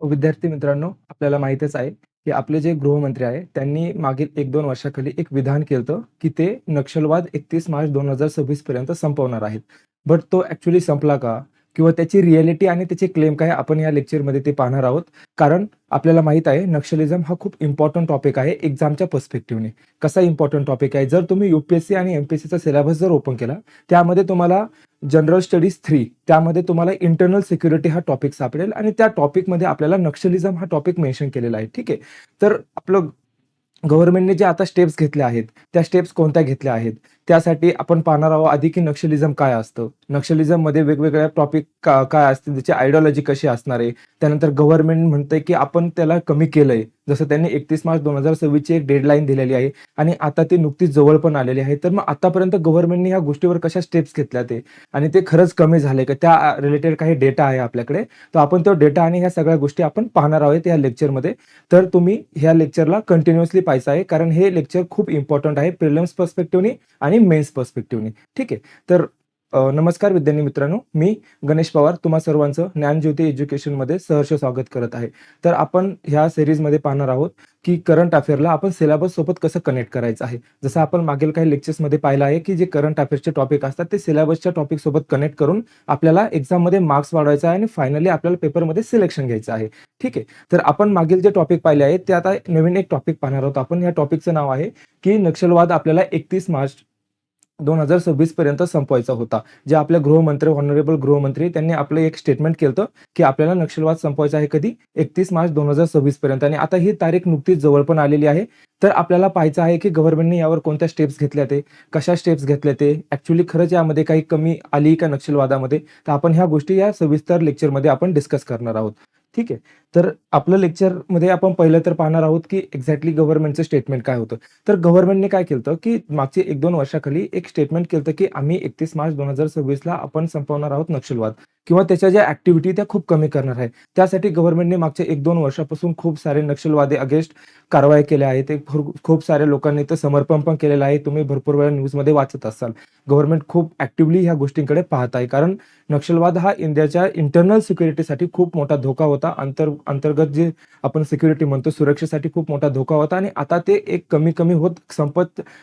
विद्यार्थी मित्रांनो, आपल्याला माहीतच आहे, की आपले जे गृहमंत्री आहे, त्यांनी मागील 1-2 वर्षाखाली एक विधान केलं होतं, की ते नक्षलवाद 31 मार्च 2026 पर्यंत संपवणार आहेत. बट तो ॲक्चुअली संपला का? किंवा त्याची रिॲलिटी आणि त्याचे क्लेम काय आपण या लेक्चरमध्ये ते पाहणार आहोत. कारण आपल्याला माहीत आहे नक्षलिझम हा खूप इम्पोर्टंट टॉपिक आहे एक्झामच्या पर्स्पेक्टिव्हने. कसा इम्पोर्टंट टॉपिक आहे? जर तुम्ही यू-पी-एस-सी आणि एम-पी-एस-सीचा सिलेबस जर ओपन केला, त्यामध्ये तुम्हाला जनरल स्टडीज 3 त्यामध्ये तुम्हाला इंटरनल सिक्युरिटी हा टॉपिक सापडेल आणि त्या टॉपिकमध्ये आपल्याला नक्षलिझम हा टॉपिक मेन्शन केलेला आहे. ठीक आहे. तर आपलं गव्हर्नमेंटने जे आता स्टेप्स घेतल्या आहेत, त्या स्टेप्स कोणत्या घेतल्या आहेत? त्यासाठी आपण पाहणार आहोत आधी की नक्षलिझम काय असतं? नक्षलिझममध्ये वेगवेगळ्या टॉपिक काय असतील? त्याची आयडिओलॉजी कशी असणार आहे? त्यानंतर गव्हर्नमेंट म्हणतंय की आपण त्याला कमी केलंय. जसं त्यांनी 31 मार्च 2026 ची एक डेडलाईन दिलेली आहे आणि आता ती नुकतीच जवळ पण आलेली आहे. तर मग आतापर्यंत गव्हर्नमेंटने ह्या गोष्टीवर कशा स्टेप्स घेतल्या ते आणि ते खरंच कमी झाले का? त्या रिलेटेड काही डेटा आहे आपल्याकडे. तर आपण तो डेटा आणि ह्या सगळ्या गोष्टी आपण पाहणार आहोत या लेक्चरमध्ये. तर तुम्ही ह्या लेक्चरला कंटिन्युअसली पाहायचं आहे कारण हे लेक्चर खूप इम्पोर्टंट आहे प्रिलिम्स पर्स्पेक्टिव्हनी आणि मेन्स पर्स्पेक्टिव्हनी. ठीक आहे. तर नमस्कार विद्यार्थी मित्रांनो, मी गणेश पवार तुम्हा सर्वांचं ज्ञानज्योती एज्युकेशनमध्ये सहर्ष स्वागत करत आहे. तर आपण ह्या सीरीजमध्ये पाहणार आहोत, की करंट अफेअरला आपण सिलेबस सोबत कसं कनेक्ट करायचं आहे. जसं आपण मागील काही लेक्चर्समध्ये पाहिलं आहे, की जे करंट अफेअर्सचे टॉपिक असतात ते सिलेबसच्या टॉपिक सोबत कनेक्ट करून आपल्याला एक्झाममध्ये मार्क्स वाढवायचा आहे आणि फायनली आपल्याला पेपरमध्ये सिलेक्शन घ्यायचं आहे. ठीक आहे. तर आपण मागील जे टॉपिक पाहिले आहेत, ते आता नवीन एक टॉपिक पाहणार आहोत आपण. या टॉपिकचं नाव आहे, की नक्षलवाद आपल्याला 31 मार्च 2026 पर्यंत संपवायचा होता. जे आपले गृहमंत्री हॉनरेबल गृहमंत्री त्यांनी आपलं एक स्टेटमेंट केलं होतं, की आपल्याला नक्षलवाद संपवायचा आहे कधी? 31 मार्च 2026 पर्यंत आणि आता ही तारीख नुकतीच जवळ पण आलेली आहे. तर आपल्याला पाहायचं आहे, की गव्हर्नमेंटने यावर कोणत्या स्टेप्स घेतल्या ते, कशा स्टेप्स घेतल्या ते, ॲक्चुअली खरंच यामध्ये काही कमी आली का नक्षलवादामध्ये? तर आपण ह्या गोष्टी या सविस्तर लेक्चरमध्ये आपण डिस्कस करणार आहोत. ठीक आहे. तर आपलं लेक्चरमध्ये आपण पहिलं तर पाहणार आहोत, की एक्झॅक्टली गव्हर्नमेंटचं स्टेटमेंट काय होतं. तर गव्हर्नमेंटने काय केलं होतं, की मागचे 1-2 वर्षाखाली एक स्टेटमेंट केलं होतं, की आम्ही 31 मार्च 2026 ला आपण संपवणार आहोत नक्षलवाद किंवा त्याच्या ज्या ॲक्टिव्हिटी त्या खूप कमी करणार आहे. त्यासाठी गव्हर्नमेंटने मागच्या 1-2 वर्षापासून खूप सारे नक्षलवादी अगेन्स्ट कारवाई केल्या आहेत. ते खूप साऱ्या लोकांनी तर समर्पण पण केलेलं आहे. तुम्ही भरपूर वेळा न्यूजमध्ये वाचत असाल. गव्हर्नमेंट खूप ॲक्टिव्हली ह्या गोष्टींकडे पाहत आहे. कारण नक्षलवाद हा इंडियाच्या इंटरनल सिक्युरिटीसाठी खूप मोठा धोका होता. अंतर्गत जे आपण सिक्युरिटी म्हणतो सुरक्षेसाठी खूप मोठा धोका होता आणि आता ते एक कमी-कमी होत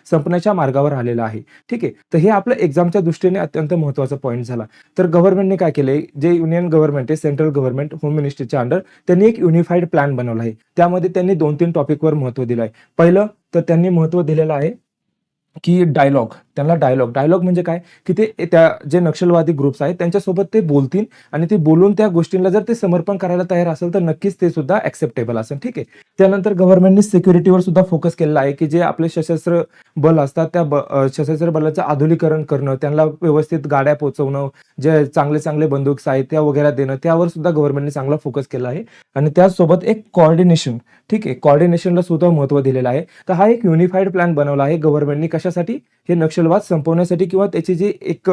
संपण्याच्या मार्गावर आलेलं आहे. ठीक आहे. तर हे आपलं एक्झामच्या दृष्टीने अत्यंत महत्त्वाचा पॉइंट झाला. तर गव्हर्नमेंटने काय केलंय, जे युनियन गव्हर्नमेंट आहे, सेंट्रल गव्हर्नमेंट, होम मिनिस्ट्रीच्या अंडर त्यांनी एक युनिफाईड प्लॅन बनवला आहे. त्यामध्ये त्यांनी 2-3 टॉपिकवर महत्त्व दिलं आहे. पहिलं तर त्यांनी महत्त्व दिलेलं आहे, की डायलॉग म्हणजे काय, की ते त्या जे नक्षलवादी ग्रुप्स आहेत त्यांच्यासोबत ते बोलतील आणि ते बोलून त्या गोष्टींना जर ते समर्पण करायला तयार असेल तर नक्कीच ते सुद्धा ॲक्सेप्टेबल असेल. ठीक आहे. त्यानंतर गव्हर्नमेंटने सिक्युरिटीवर सुद्धा फोकस केलेला आहे, की जे आपले सशस्त्र बल असतात त्या सशस्त्र बलाचं आधुनिकीकरण करणं, त्यांना व्यवस्थित गाड्या पोहोचवणं, जे चांगले बंदूक साहित्य वगैरे देणं, त्यावर सुद्धा गव्हर्नमेंटने चांगला फोकस केला आहे आणि त्याचसोबत एक कोऑर्डिनेशन, ठीक आहे, कोऑर्डिनेशनला सुद्धा महत्त्व दिलेलं आहे. तर हा एक युनिफाईड प्लॅन बनवला आहे गव्हर्नमेंटने कशासाठी? हे नक्षलवाद संपवण्यासाठी किंवा त्याची जी एक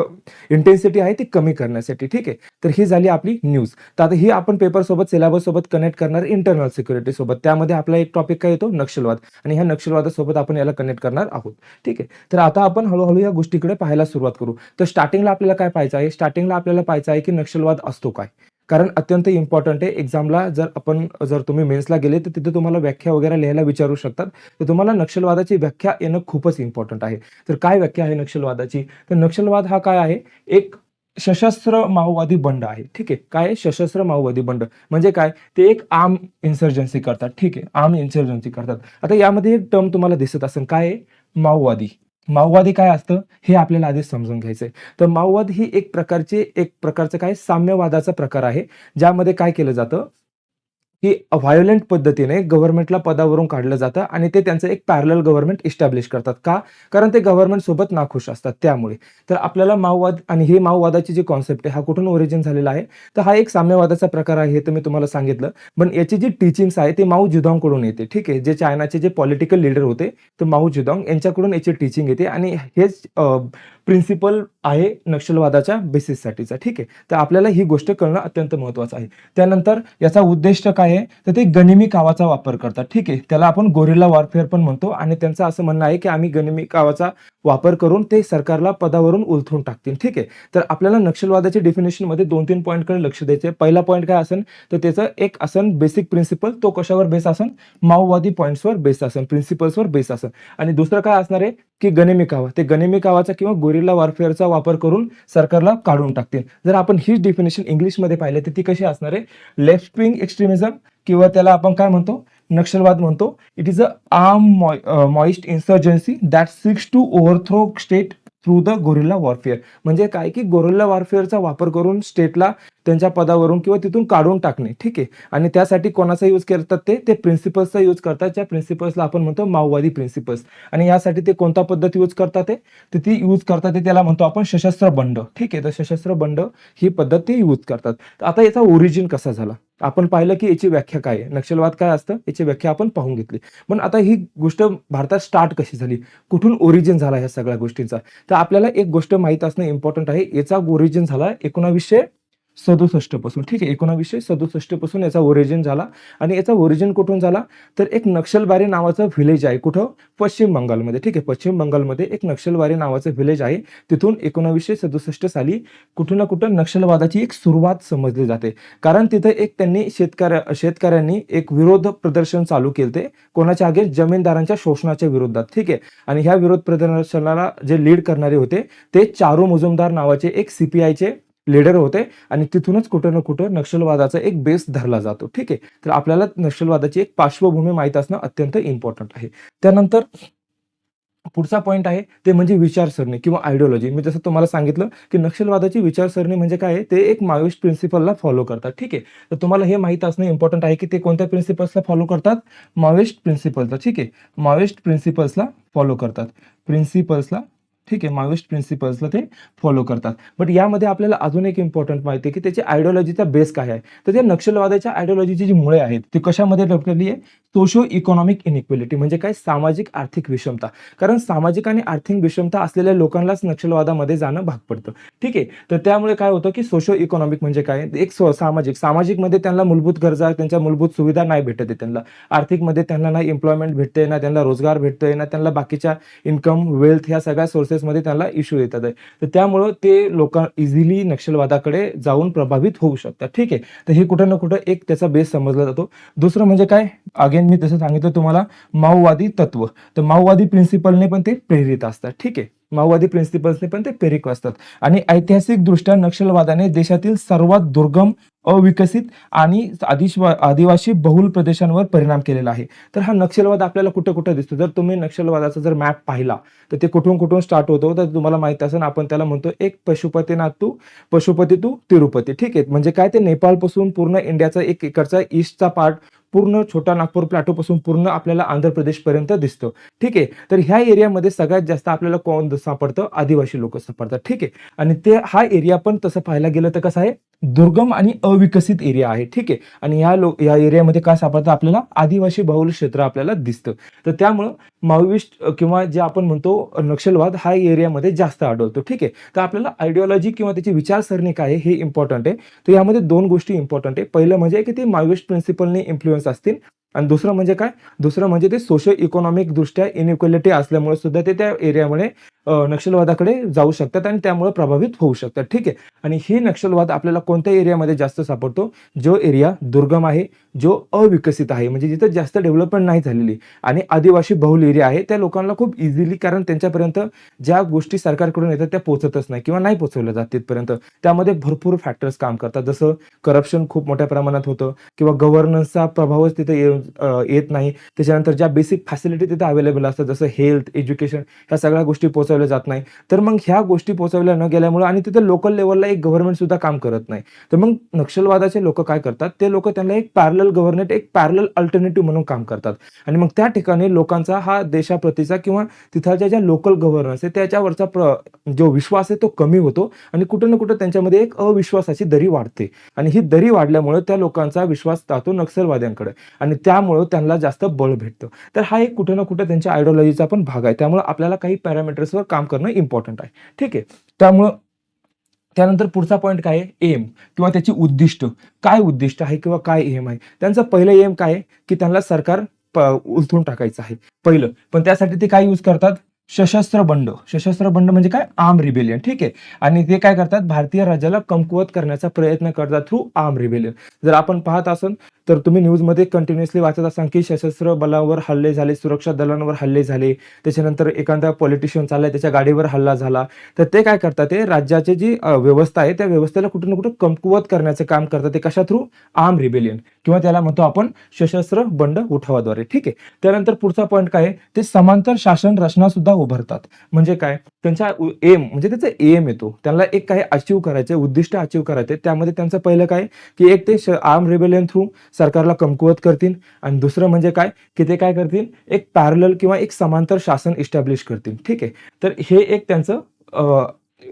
इंटेन्सिटी आहे ती कमी करण्यासाठी. ठीक आहे. तर ही झाली आपली न्यूज. तर आता ही आपण पेपर सोबत सिलेबस सोबत कनेक्ट करणार इंटरनल सिक्युरिटी सोबत. त्यामध्ये आपला एक टॉपिक काय येतो? नक्षलवाद आणि ह्या नक्षलवादासोबत आपण याला कनेक्ट करणार आहोत. ठीक आहे. तर आता आपण हळू या गोष्टीकडे पाहायला सुरुवात करू. तर स्टार्टिंगला आपल्याला काय पाहायचं आहे? स्टार्टिंगला आपल्याला पाहायचं आहे, की नक्षलवाद असतो काय? कारण अत्यंत इम्पॉर्टंट आहे. एक्झामला जर तुम्ही मेन्सला गेले तर तिथे तुम्हाला व्याख्या वगैरे लिहायला विचारू शकतात. तर तुम्हाला नक्षलवादाची व्याख्या येणं खूपच इम्पॉर्टंट आहे. तर काय व्याख्या आहे नक्षलवादाची? तर नक्षलवाद हा काय आहे? एक सशस्त्र माओवादी बंड आहे. ठीक आहे. काय आहे? सशस्त्र माओवादी बंड. म्हणजे काय? ते एक आर्म इन्सर्जन्सी करतात. ठीक आहे. आर्म इन्सर्जन्सी करतात. आता यामध्ये एक टर्म तुम्हाला दिसत असेल. काय आहे? माओवादी. माओवादी काय असतं? हे आपल्याला आधीच समजून घ्यायचंय. तर माओवाद ही एक प्रकारचं काय साम्यवादाचा प्रकार आहे. ज्यामध्ये काय केलं जातं, की व्हायोलेंट पद्धतीने गव्हर्नमेंटला पदावरून काढलं जातं आणि ते त्यांचं एक पॅरलल गव्हर्नमेंट इस्टॅब्लिश करतात. का? कारण ते गव्हर्नमेंट सोबत नाखुश असतात त्यामुळे. तर आपल्याला माओवाद आणि हे माओवादाची जी कॉन्सेप्ट आहे, हा कुठून ओरिजिन झालेला आहे? तर हा एक साम्यवादाचा प्रकार आहे, हे तर मी तुम्हाला सांगितलं. पण याची जी टीचिंग्स आहे, ती माओ जेडॉंगकडून येते. ठीक आहे. जे चायनाचे जे पॉलिटिकल लीडर होते, तर माओ जेडॉंग यांच्याकडून याची टीचिंग येते आणि हेच प्रिन्सिपल आहे नक्षलवादाच्या बेसिससाठीचा. ठीक आहे. तर आपल्याला ही गोष्ट कळणं अत्यंत महत्त्वाचं आहे. त्यानंतर याचा उद्दिष्ट काय आहे? तर ते गनिमी कावाचा वापर करतात. ठीक आहे. त्याला आपण गोरिल्ला वॉरफेअर पण म्हणतो आणि त्यांचं असं म्हणणं आहे, की आम्ही गनिमी कावाचा वापर करून ते सरकारला पदावरून उलथून टाकतील. ठीक आहे. तर आपल्याला नक्षलवादाच्या डेफिनेशनमध्ये 2-3 पॉइंटकडे लक्ष द्यायचं आहे. पहिला पॉइंट काय असेल, तर त्याचं एक असेल बेसिक प्रिन्सिपल, तो कशावर बेस असेल, माओवादी पॉइंट्सवर बेस असेल, प्रिन्सिपल्सवर बेस असेल. आणि दुसरं काय असणार आहे, की गनिमी कावा, ते गनिमी कावाचा किंवा गोरिल्ला वॉरफेअरचा वापर करून सरकारला काढून टाकतील. जर आपण हीच डेफिनेशन इंग्लिशमध्ये पाहिलं तर ती कशी असणार आहे, लेफ्ट विंग एक्स्ट्रीमिझम किंवा त्याला आपण काय म्हणतो, नक्षलवाद म्हणतो. It is a Maoist insurgency that seeks to overthrow state through the guerrilla warfare. म्हणजे काय, की गोरिल्ला वॉरफेअरचा वापर करून स्टेटला त्यांच्या पदावरून किंवा तिथून काढून टाकणे. ठीक आहे. आणि त्यासाठी कोणाचा यूज करतात, ते प्रिन्सिपल्सचा यूज करतात, ज्या प्रिन्सिपल्सला आपण म्हणतो माओवादी प्रिन्सिपल्स. आणि यासाठी ते कोणता पद्धत यूज करतात, ते ती यूज करतात, ते त्याला म्हणतो आपण सशस्त्र बंड. ठीक आहे. तर सशस्त्र बंड ही पद्धत ते यूज करतात. तर आता याचा ओरिजिन कसा झाला, आपण पाहिलं की याची व्याख्या काय आहे, नक्षलवाद काय असतं याची व्याख्या आपण पाहून घेतली. पण आता ही गोष्ट भारतात स्टार्ट कशी झाली, कुठून ओरिजिन झाला ह्या सगळ्या गोष्टींचा, तर आपल्याला एक गोष्ट माहित असणं इम्पॉर्टंट आहे. याचा ओरिजिन झाला 1967 पासून. ठीक आहे. 1967 पासून याचा ओरिजिन झाला. आणि याचा ओरिजिन कुठून झाला, तर एक नक्षलबारी नावाचं व्हिलेज आहे. कुठं, पश्चिम बंगालमध्ये. ठीक आहे. पश्चिम बंगालमध्ये एक नक्षलबारी नावाचं व्हिलेज आहे. तिथून 1967 साली कुठं ना कुठं नक्षलवादाची एक सुरुवात समजली जाते. कारण तिथं एक त्यांनी शेतकऱ्यांनी एक विरोध प्रदर्शन चालू केले, कोणाच्या अगेन्स्ट, जमीनदारांच्या शोषणाच्या विरोधात. ठीक आहे. आणि ह्या विरोध प्रदर्शनाला जे लीड करणारे होते ते चारू मुजुमदार नावाचे एक सीपीआयचे लीडर होते. आणि तिथूनच कुठं ना कुठं नक्षलवादाचा एक बेस धरला जातो. ठीक आहे. तर आपल्याला नक्षलवादाची एक पार्श्वभूमी माहित असणं अत्यंत इम्पॉर्टंट आहे. त्यानंतर पुढचा पॉइंट आहे ते म्हणजे विचारसरणी किंवा आयडिओलॉजी. मी जसं तुम्हाला सांगितलं की नक्षलवादाची विचारसरणी म्हणजे काय आहे, ते एक माओइस्ट प्रिन्सिपलला फॉलो करतात. ठीक आहे. तर तुम्हाला हे माहित असणं इम्पॉर्टंट आहे की ते कोणत्या प्रिन्सिपल्सला फॉलो करतात, माओइस्ट प्रिन्सिपल्सला. ठीक आहे. माओइस्ट प्रिन्सिपल्सला फॉलो करतात, प्रिन्सिपल्सला. ठीक आहे. माओइस्ट प्रिन्सिपल्सला ते फॉलो करतात. बट यामध्ये आपल्याला अजून एक इम्पॉर्टंट माहिती आहे की त्याची आयडिओलॉजीचा बेस काय आहे. तर त्या नक्षलवादाच्या आयडिओलॉजीची जी मुळे आहेत ती कशामध्ये डेव्हलप आहे, सोशो इकॉनॉमिक इनइक्वेलिटी. म्हणजे काय, सामाजिक आर्थिक विषमता. कारण सामाजिक आणि आर्थिक विषमता असलेल्या लोकांनाच नक्षलवादामध्ये जाणं भाग पडतं. ठीक आहे. तर त्यामुळे काय होतं की सोशो इकॉनॉमिक म्हणजे काय, एक सामाजिकमध्ये त्यांना मूलभूत गरजा, त्यांच्या मूलभूत सुविधा नाही भेटत आहे. त्यांना आर्थिकमध्ये त्यांना ना एम्प्लॉयमेंट भेटते, ना त्यांना रोजगार भेटतोय, ना त्यांना बाकीच्या इन्कम, वेल्थ ह्या सगळ्या सोर्सेसमध्ये त्यांना इश्यू येतात आहे. तर त्यामुळं ते लोक इझिली नक्षलवादाकडे जाऊन प्रभावित होऊ शकतात. ठीक आहे. तर हे कुठं ना कुठं एक त्याचा बेस समजला जातो. दुसरं म्हणजे काय, अगेन मी तसं सांगितलं तुम्हाला, माओवादी तत्व. तर माओवादी प्रिन्सिपलने पण ते प्रेरित असतात. ठीक आहे. माओवादी प्रिन्सिपल्सने पण ते प्रेरित असतात. आणि ऐतिहासिक दृष्ट्या नक्षलवादाने देशातील सर्वात दुर्गम, अविकसित आणि आदिवासी बहुल प्रदेशांवर परिणाम केलेला आहे. तर हा नक्षलवाद आपल्याला कुठं कुठं दिसतो. जर तुम्ही नक्षलवादाचा जर मॅप पाहिला तर ते कुठून कुठून स्टार्ट होतो, तर तुम्हाला माहिती असेल, आपण त्याला म्हणतो एक पशुपती टू तिरुपती. ठीक आहे. म्हणजे काय, ते नेपाळपासून पूर्ण इंडियाचा एक इकडचा ईस्टचा पार्ट पूर्ण छोटा नागपूर प्लॅटो पासून पूर्ण आपल्याला आंध्र प्रदेश पर्यंत दिसतो. ठीक आहे. तर ह्या एरियामध्ये सगळ्यात जास्त आपल्याला कोण सापडतं, आदिवासी लोक सापडतात. ठीक आहे. आणि ते हा एरिया पण तसं पाहायला गेलं तर कसं आहे, दुर्गम आणि अविकसित एरिया आहे. ठीक आहे. आणि या एरियामध्ये काय सापडतं, आपल्याला आदिवासी बहुल क्षेत्र आपल्याला दिसतं. तर त्यामुळं माओइस्ट किंवा जे आपण म्हणतो नक्षलवाद हा एरियामध्ये जास्त आढळतो. ठीक आहे. तर आपल्याला आयडिओलॉजी किंवा त्याची विचारसरणी काय आहे हे इम्पॉर्टंट आहे. तर यामध्ये दोन गोष्टी इम्पॉर्टंट आहे. पहिलं म्हणजे की ते माओइस्ट प्रिन्सिपलने इन्फ्लुएन्स असतील. आणि दुसरं म्हणजे काय, दुसरं म्हणजे ते सोशो इकॉनॉमिक दृष्ट्या इनइक्वॅलिटी असल्यामुळे सुद्धा ते त्या एरियामुळे नक्षलवादाकडे जाऊ शकतात आणि त्यामुळे प्रभावित होऊ शकतात. ठीक आहे. आणि हे नक्षलवाद आपल्याला कोणत्या एरियामध्ये जास्त सापडतो, जो एरिया दुर्गम आहे, जो अविकसित आहे, म्हणजे जिथं जास्त डेव्हलपमेंट नाही झालेली आणि आदिवासी बहुल एरिया आहे, त्या लोकांना खूप इझिली, कारण त्यांच्यापर्यंत ज्या गोष्टी सरकारकडून येतात त्या पोहोचतच नाही किंवा नाही पोहोचवल्या जात तिथपर्यंत. त्यामध्ये भरपूर फॅक्टर्स काम करतात, जसं करप्शन खूप मोठ्या प्रमाणात होतं किंवा गव्हर्नन्सचा प्रभावच तिथे येत नाही. त्याच्यानंतर ज्या बेसिक फॅसिलिटी तिथे अवेलेबल असतात, जसं हेल्थ, एज्युकेशन, ह्या सगळ्या गोष्टी पोहोचवल्या जात नाही. तर मग ह्या गोष्टी पोहोचवल्या न गेल्यामुळे आणि तिथे लोकल लेवलला एक गव्हर्नमेंट सुद्धा काम करत नाही. तर मग नक्षलवादाचे लोक काय करतात, ते लोक त्यांना एक पॅरलल गव्हर्नमेंट, एक पॅरलल अल्टरनेटिव्ह म्हणून काम करतात. आणि मग त्या ठिकाणी लोकांचा हा देशाप्रतीचा किंवा तिथल्या ज्या लोकल गव्हर्नन्स आहे त्याच्यावरचा जो विश्वास आहे तो कमी होतो आणि कुठं ना कुठं त्यांच्यामध्ये एक अविश्वासाची दरी वाढते. आणि ही दरी वाढल्यामुळे त्या लोकांचा विश्वास जातो नक्षलवाद्यांकडे आणि त्यामुळं त्यांना जास्त बळ भेटतं. तर हा एक कुठं ना कुठं त्यांच्या आयडिओलॉजीचा पण भाग आहे. त्यामुळे आपल्याला काही पॅरामीटर्सवर काम करणं इम्पॉर्टंट आहे. ठीक आहे. त्यामुळं त्यानंतर पुढचा पॉईंट काय आहे, एम किंवा त्याची उद्दिष्ट. काय उद्दिष्ट आहे किंवा काय एम आहे. त्यांचं पहिलं एम काय आहे की त्यांना सरकार उलथून टाकायचं आहे पहिलं. पण त्यासाठी ते काय यूज करतात, सशस्त्र बंड म्हणजे काय? Arm rebellion. ठीक आहे. आणि ते काय करतात? भारतीय राज्याला कमकुवत करण्याचा प्रयत्न करतात थ्रू आर्म रिबेलियन. जर आपण पाहत असाल तर तुम्ही न्यूजमध्ये कंटिन्युअसली वाचत असाल की सशस्त्र बलावर हल्ले झाले, सुरक्षा दलांवर हल्ले झाले, त्याच्यानंतर एखादा पॉलिटिशियन चाललाय त्याच्या गाडीवर हल्ला झाला. तर ते काय करतात? ते राज्याची जी व्यवस्था आहे त्या व्यवस्थेला कुठे ना कुठे कमकुवत करण्याचं काम करतात. ते कशा थ्रू? आर्म रिबेलियन किंवा त्याला म्हणतो आपण सशस्त्र बंड उठावाद्वारे. ठीक आहे. त्यानंतर पुढचा पॉईंट काय आहे? ते समांतर शासन रचना सुद्धा उभारतात. म्हणजे काय? त्यांचा एम म्हणजे त्याचा एम येतो. त्यांना एक काही अचीव्ह करायचं उद्दिष्ट अचीव्ह करायचे. त्यामध्ये त्यांचं पहिलं काय? की एक ते आर्म रिबेलियन थ्रू सरकारला कमकुवत करतील आणि दुसरं म्हणजे काय? की ते काय करतील? एक पॅरलल किंवा एक समांतर शासन इस्टॅब्लिश करतील. ठीक आहे. तर हे एक त्यांचं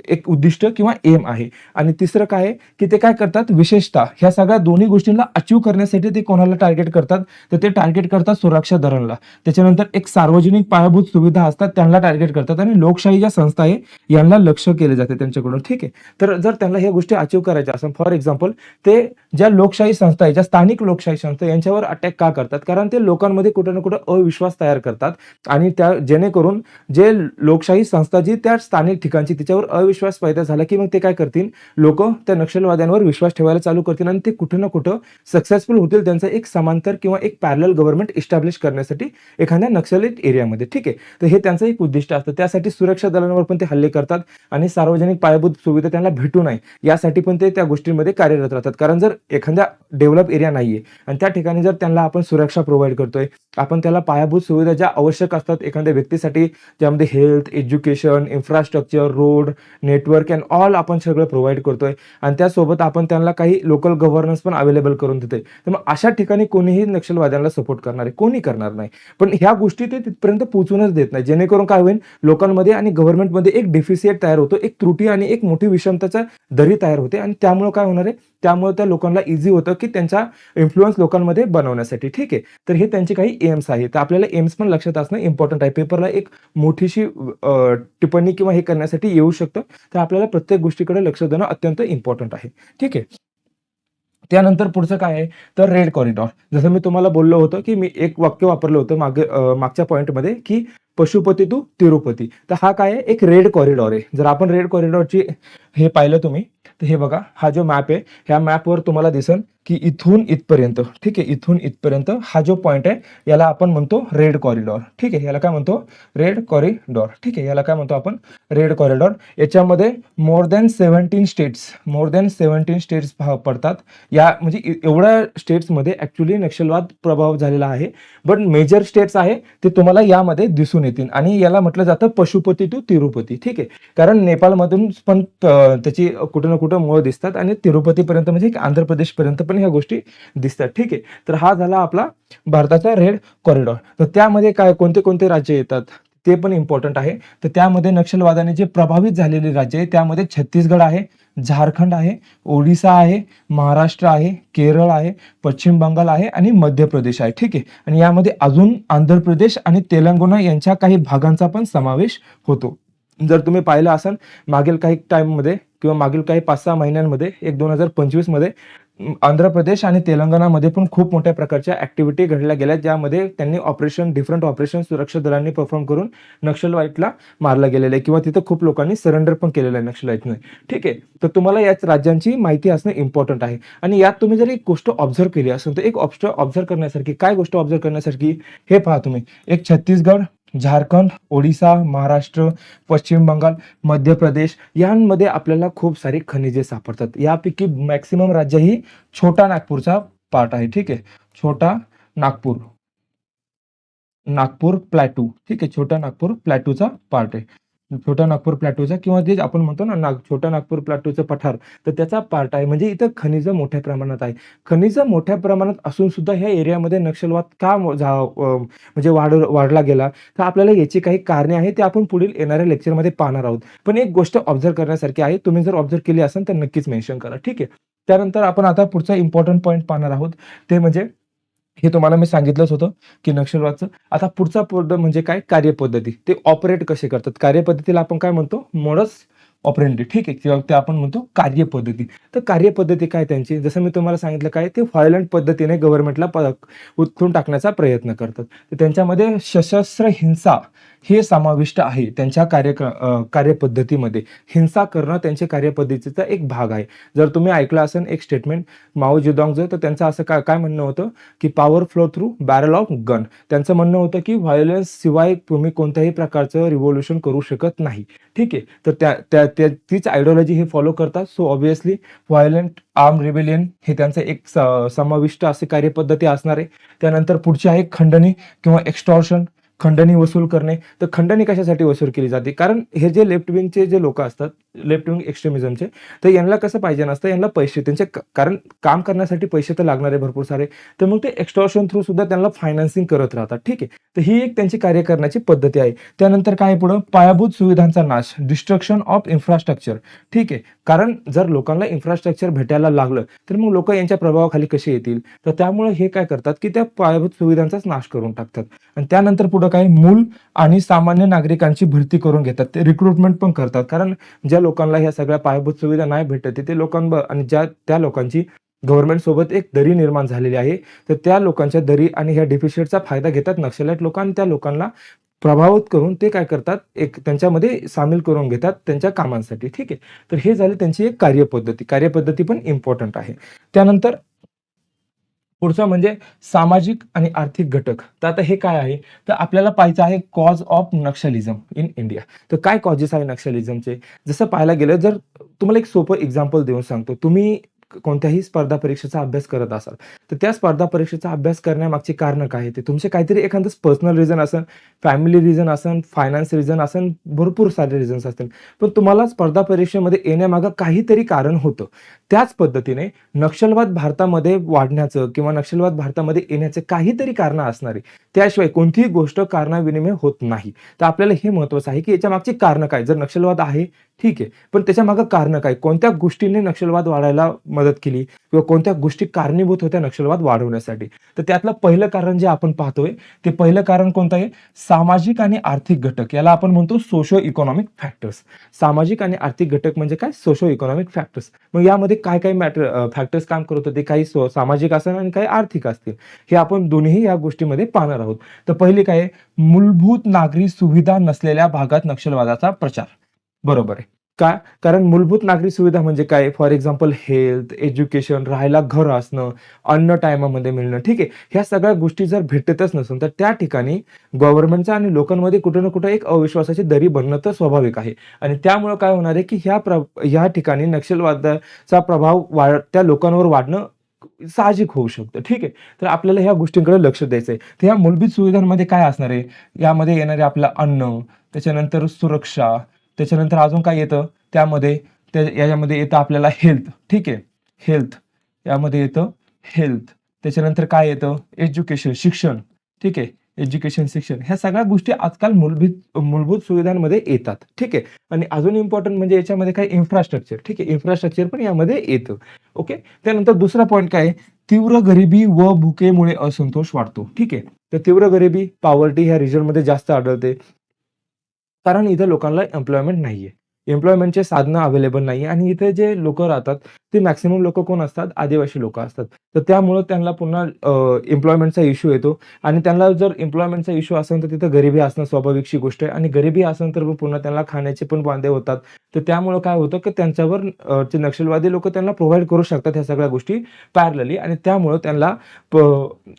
एक उद्दिष्ट किंवा एम आहे. आणि तिसरं काय आहे? की ते काय करतात? विशेषतः ह्या सगळ्या दोन्ही गोष्टींना अचीव्ह करण्यासाठी ते कोणाला टार्गेट करतात? तर ते टार्गेट करतात सुरक्षा दलांना. त्याच्यानंतर एक सार्वजनिक पायाभूत सुविधा असतात त्यांना टार्गेट करतात आणि लोकशाही संस्था आहे यांना लक्ष केले जाते त्यांच्याकडून. ठीक आहे. तर जर त्यांना ह्या गोष्टी अचीव्ह करायच्या असेल, फॉर एक्झाम्पल ते ज्या लोकशाही संस्था आहे, ज्या स्थानिक लोकशाही संस्था यांच्यावर अटॅक का करतात? कारण ते लोकांमध्ये कुठे ना कुठे अविश्वास तयार करतात आणि त्या जेणेकरून जे लोकशाही संस्था जी त्या स्थानिक ठिकाणची तिच्यावर अविश्वास पैदा झाला की मग ते काय करतील? लोक त्या नक्षलवाद्यांवर विश्वास ठेवायला चालू करतील आणि ते कुठं ना कुठं सक्सेसफुल होतील त्यांचं एक समांतर किंवा एक पॅरलल गव्हर्नमेंट इस्टॅब्लिश करण्यासाठी एखाद्या नक्षलित एरियामध्ये. ठीक आहे. तर हे त्यांचं एक उद्दिष्ट असतं. त्यासाठी सुरक्षा दलांवर पण ते हल्ले करतात आणि सार्वजनिक पायाभूत सुविधा त्यांना भेटू नये यासाठी पण ते त्या गोष्टींमध्ये कार्यरत राहतात. कारण जर एखाद्या डेव्हलप एरिया नाहीये आणि त्या ठिकाणी जर त्यांना आपण सुरक्षा प्रोव्हाइड करतोय, आपण त्याला पायाभूत सुविधा ज्या आवश्यक असतात एखाद्या व्यक्तीसाठी, ज्यामध्ये health, education, infrastructure, road, network and all आपण सगळं प्रोव्हाइड करतोय आणि त्यासोबत आपण त्यांना काही लोकल गव्हर्नन्स पण अवेलेबल करून देतोय. तर मग अशा ठिकाणी कोणीही नक्षलवाद्यांना सपोर्ट करणार आहे? कोणी करणार नाही. पण ह्या गोष्टी ते तिथपर्यंत पोहोचूनच देत नाही. जेणेकरून काय होईल? लोकांमध्ये आणि गव्हर्नमेंटमध्ये एक डेफिसिट तयार होतो, एक त्रुटी आणि एक मोठी विषमताचा दरी तयार होते आणि त्यामुळे काय होणार आहे? त्यामुळे त्या लोकांना इझी होतं की त्यांचा इन्फ्लुअन्स लोकांमध्ये बनवण्यासाठी. ठीक आहे. तर हे त्यांचे काही एम्स आहेत. तर आपल्याला एम्स पण लक्षात असणं इम्पॉर्टंट आहे. पेपरला एक मोठीशी टिप्पणी किंवा हे करण्यासाठी येऊ शकतं. तर आपल्याला प्रत्येक गोष्टीकडे लक्ष देणं अत्यंत इम्पॉर्टंट आहे. ठीक आहे. त्यानंतर पुढचं काय आहे? तर रेड कॉरिडॉर. जसं मी तुम्हाला बोललो होतो की मी एक वाक्य वापरलं होतं मागच्या पॉइंटमध्ये की पशुपती टू तिरुपती. तर हा काय आहे? एक रेड कॉरिडॉर आहे. जर आपण रेड कॉरिडॉरची हे पाहिलं तुम्ही, तर हे बघा हा जो मॅप आहे, ह्या मॅपवर तुम्हाला दिसेल की इथून इथपर्यंत, ठीक आहे, इथून इथपर्यंत हा जो पॉइंट आहे याला आपण म्हणतो रेड कॉरिडॉर. ठीक आहे. याला काय म्हणतो? Red corridor. ठीक आहे. याला काय म्हणतो आपण? Red corridor. याच्यामध्ये मोर दॅन 17 स्टेट्स पडतात. या म्हणजे एवढ्या स्टेट्समध्ये ऍक्च्युली नक्षलवाद प्रभाव झालेला आहे. बट मेजर स्टेट्स आहे ते तुम्हाला यामध्ये दिसून येतील आणि याला म्हटलं जातं पशुपती टू तिरुपती. ठीक आहे. कारण नेपाळमधून पण त्याची कुठं ना कुठं मूळ दिसतात आणि तिरुपतीपर्यंत म्हणजे आंध्र प्रदेशपर्यंत पण ह्या गोष्टी दिसतात. ठीक आहे. तर हा झाला आपला भारताचा रेड कॉरिडॉर. तर त्यामध्ये काय कोणते कोणते राज्य येतात ते पण इम्पॉर्टंट आहे. तर त्यामध्ये नक्षलवादाने जे प्रभावित झालेले राज्य आहे त्यामध्ये छत्तीसगड आहे, झारखंड आहे, ओडिसा आहे, महाराष्ट्र आहे, केरळ आहे, पश्चिम बंगाल आहे आणि मध्य प्रदेश आहे. ठीक आहे. आणि यामध्ये अजून आंध्र प्रदेश आणि तेलंगणा यांच्या काही भागांचा पण समावेश होतो. जर तुम्ही पाहिलं असाल मागील काही टाइममध्ये किंवा मागील काही 5-6 महिन्यांमध्ये 2025 मध्ये आंध्र प्रदेश आणि तेलंगणामध्ये पण खूप मोठ्या प्रकारच्या ऍक्टिव्हिटी घडल्या गेल्या, ज्यामध्ये त्यांनी डिफरंट ऑपरेशन सुरक्षा दलांनी परफॉर्म करून नक्षलवाईटला मारलं गेलेलं आहे किंवा तिथं खूप लोकांनी सरेंडर पण केलेलं आहे नक्षलवाईटने. ठीक आहे. तर तुम्हाला याच राज्यांची माहिती असणं इम्पॉर्टंट आहे. आणि यात तुम्ही जर एक गोष्ट ऑब्झर्व केली असेल तर एक ऑब्झर्व करण्यासारखी काय गोष्ट ऑब्झर्व करण्यासारखी हे पहा तुम्ही. एक छत्तीसगड, झारखंड, ओडिसा, महाराष्ट्र, पश्चिम बंगाल, मध्य प्रदेश यांमध्ये आपल्याला खूप सारी खनिजे सापडतात. यापैकी मॅक्सिमम राज्य ही छोटा नागपूरचा पार्ट आहे. ठीक आहे. छोटा नागपूर प्लॅटू. ठीक आहे. छोटा नागपूर प्लॅटूचा पार्ट आहे. छोटा नागपूर प्लॅटूचा किंवा जे आपण म्हणतो ना छोटा नागपूर प्लॅटूचं पठार, तर त्याचा पार्ट आहे. म्हणजे इथं खनिजं मोठ्या प्रमाणात आहे. खनिजं मोठ्या प्रमाणात असून सुद्धा ह्या एरियामध्ये नक्षलवाद का म्हणजे वाढला गेला? तर आपल्याला याची काही कारणे आहेत ते आपण पुढील येणाऱ्या लेक्चरमध्ये पाहणार आहोत. पण एक गोष्ट ऑब्झर्व करण्यासारखी आहे. तुम्ही जर ऑब्झर्व केली असेल तर नक्कीच मेन्शन करा. ठीक आहे. त्यानंतर आपण आता पुढचा इम्पॉर्टंट पॉईंट पाहणार आहोत. ते म्हणजे हे तुम्हाला मी सांगितलंच होतं की नक्षलवादचं. आता पुढचा म्हणजे काय? कार्यपद्धती. ते ऑपरेट कसे करतात? कार्यपद्धतीला आपण काय म्हणतो? ऑपरेंडी, ठीक आहे, किंवा ते आपण म्हणतो कार्यपद्धती. तर कार्यपद्धती काय त्यांची, जसं मी तुम्हाला सांगितलं काय ते व्हायोलंट पद्धतीने गव्हर्नमेंटला उचलून टाकण्याचा प्रयत्न करतात. तर त्यांच्यामध्ये सशस्त्र हिंसा हे समाविष्ट आहे त्यांच्या कार्यपद्धतीमध्ये. हिंसा करणं त्यांच्या कार्यपद्धतीचा एक भाग आहे. जर तुम्ही ऐकलं असेल एक स्टेटमेंट माओ जेडॉंगचं, तर त्यांचं असं काय काय म्हणणं होतं, की power flow through barrel of gun. त्यांचं म्हणणं होतं, की व्हायोलन्स शिवाय तुम्ही कोणत्याही प्रकारचं रिव्होल्यूशन करू शकत नाही. ठीक आहे. तर तीच आयडिओलॉजी हे फॉलो करतात. सो ऑब्व्हियसली व्हायोलंट आर्म रिबेलियन हे त्यांचं एक समाविष्ट अशी कार्यपद्धती असणार आहे. त्यानंतर पुढची आहे खंडणी किंवा एक्स्टॉर्शन. खंडणी वसूल करणे. तर खंडणी कशासाठी वसूल केली जाते? कारण हे जे लेफ्ट विंगचे जे लोकं असतात, लेफ्ट विंग एक्स्ट्रीमिझमचे, तर यांना कसं पाहिजे नसतं, यांना पैसे त्यांचे कारण काम करण्यासाठी पैसे तर लागणार आहे भरपूर सारे. तर मग ते एक्स्टॉर्शन थ्रू सुद्धा त्यांना फायनान्सिंग करत राहतात. ठीक आहे. तर ही एक त्यांची कार्य करण्याची पद्धती आहे. त्यानंतर काय आहे पुढं? पायाभूत सुविधांचा नाश, डिस्ट्रक्शन ऑफ इन्फ्रास्ट्रक्चर. ठीक आहे. कारण जर लोकांना इन्फ्रास्ट्रक्चर भेटायला लागलं, तर मग लोकं यांच्या प्रभावाखाली कसे येतील? तर त्यामुळे हे काय करतात, की त्या पायाभूत सुविधांचाच नाश करून टाकतात. आणि त्यानंतर पुढं काय? मूल आणि सामान्य नागरिकांची भरती करून घेतात. ते रिक्रुटमेंट पण करतात. कारण ज्या लोकांना ह्या सगळ्या पायाभूत सुविधा नाही भेटत ते आणि त्या लोकांची गव्हर्नमेंट सोबत एक दरी निर्माण झालेली आहे. तर त्या लोकांच्या दरी आणि ह्या डेफिसिटचा फायदा घेतात नक्षलाईट लोक आणि त्या लोकांना प्रभावित करून ते काय करतात, एक त्यांच्यामध्ये सामील करून घेतात त्यांच्या कामांसाठी. ठीक आहे. तर हे झाली त्यांची एक कार्यपद्धती. कार्यपद्धती पण इम्पॉर्टंट आहे. त्यानंतर पुढचं म्हणजे सामाजिक आणि आर्थिक घटक. तर आता हे काय आहे? तर आपल्याला पाहायचं आहे कॉज ऑफ नक्षलिझम इन इंडिया. तर काय कॉजेस आहे नक्षलिझमचे? जसं पाहायला गेलं, जर तुम्हाला एक सोपं एक्झाम्पल देऊन सांगतो. तुम्ही कोणत्याही स्पर्धा परीक्षेचा अभ्यास करत असाल, तर त्या स्पर्धा परीक्षेचा अभ्यास करण्यामागची कारणं काय आहे? ते तुमचे काहीतरी एखादं पर्सनल रिझन असेल, फॅमिली रिझन असेल, फायनान्स रिझन असेल, भरपूर सारे रिझन्स असतील. पण तुम्हाला स्पर्धा परीक्षेमध्ये येण्यामागं काहीतरी कारण होतं. त्याच पद्धतीने नक्षलवाद भारतामध्ये वाढण्याचं किंवा नक्षलवाद भारतामध्ये येण्याचे काहीतरी कारणं असणार आहे. त्याशिवाय कोणतीही गोष्ट कारणाविनिमय होत नाही. तर आपल्याला हे महत्त्वाचं आहे, की याच्या मागची कारणं काय? जर नक्षलवाद आहे, ठीक आहे. पण त्याच्या मागे कारणं काय? कोणत्या गोष्टींनी नक्षलवाद वाढायला मदत केली किंवा कोणत्या गोष्टी कारणीभूत होत्या नक्षलवाद वाढवण्यासाठी? तर त्यातलं पहिलं कारण जे आपण पाहतोय, ते पहिलं कारण कोणतं आहे? सामाजिक आणि आर्थिक घटक. याला आपण म्हणतो सोशो इकॉनॉमिक फॅक्टर्स. सामाजिक आणि आर्थिक घटक म्हणजे काय? Socio economic factors. मग यामध्ये काय-काय फॅक्टर्स काम करत होते? काही सामाजिक असेल आणि काही आर्थिक असतील. हे आपण दोन्हीही या गोष्टीमध्ये पाहणार आहोत. तर पहिली काय आहे? मूलभूत नागरी सुविधा नसलेल्या भागात नक्षलवादाचा प्रचार. बरोबर आहे. का? कारण मूलभूत नागरी सुविधा म्हणजे काय? फॉर एक्झाम्पल हेल्थ, एज्युकेशन, राहायला घर असणं, अन्न टायमामध्ये मिळणं, ठीक आहे. ह्या सगळ्या गोष्टी जर भेटतच नसेल, तर त्या ठिकाणी गव्हर्नमेंटचा आणि लोकांमध्ये कुठे ना कुठे एक अविश्वासाची दरी बनणं तर स्वाभाविक आहे. आणि त्यामुळे काय होणार आहे, की ह्या ठिकाणी नक्षलवादाचा प्रभाव त्या लोकांवर वाढणं साहजिक होऊ शकतं. ठीक आहे. तर आपल्याला ह्या गोष्टींकडे लक्ष द्यायचं आहे. तर ह्या मूलभूत सुविधांमध्ये काय असणार आहे? यामध्ये येणारे आपलं अन्न, त्याच्यानंतर सुरक्षा, त्याच्यानंतर अजून काय येतं त्यामध्ये? याच्यामध्ये येतं आपल्याला हेल्थ. ठीक आहे. हेल्थ. यामध्ये येतं हेल्थ. त्याच्यानंतर काय येतं? एज्युकेशन, शिक्षण. ठीक आहे. एज्युकेशन, शिक्षण ह्या सगळ्या गोष्टी आजकाल मूलभूत सुविधांमध्ये येतात. ठीक आहे. आणि अजून इम्पॉर्टंट म्हणजे याच्यामध्ये काय? इन्फ्रास्ट्रक्चर. ठीक आहे. इन्फ्रास्ट्रक्चर पण यामध्ये येतं. ओके. त्यानंतर दुसरा पॉइंट काय आहे? तीव्र गरिबी व भुकेमुळे असंतोष वाढतो. ठीक आहे. तर तीव्र गरिबी, पॉवर्टी ह्या रिजनमध्ये जास्त आढळते. कारण इथं लोकांना एम्प्लॉयमेंट नाहीये. एम्प्लॉयमेंटचे साधनं अवेलेबल नाही आणि इथे जे लोकं राहतात, ते मॅक्सिमम लोकं कोण असतात? आदिवासी लोकं असतात. तर त्यामुळं त्यांना पुन्हा एम्प्लॉयमेंटचा इश्यू येतो आणि त्यांना जर एम्प्लॉयमेंटचा इश्यू असेल, तर तिथं गरिबी असणं स्वाभाविकची गोष्ट आहे आणि गरिबी असेल, तर मग पुन्हा त्यांना खाण्याचे पण वांदे होतात. तर त्यामुळं काय होतं, की त्यांच्यावर जे नक्षलवादी लोकं त्यांना प्रोव्हाईड करू शकतात ह्या सगळ्या गोष्टी पॅरलली आणि त्यामुळं त्यांना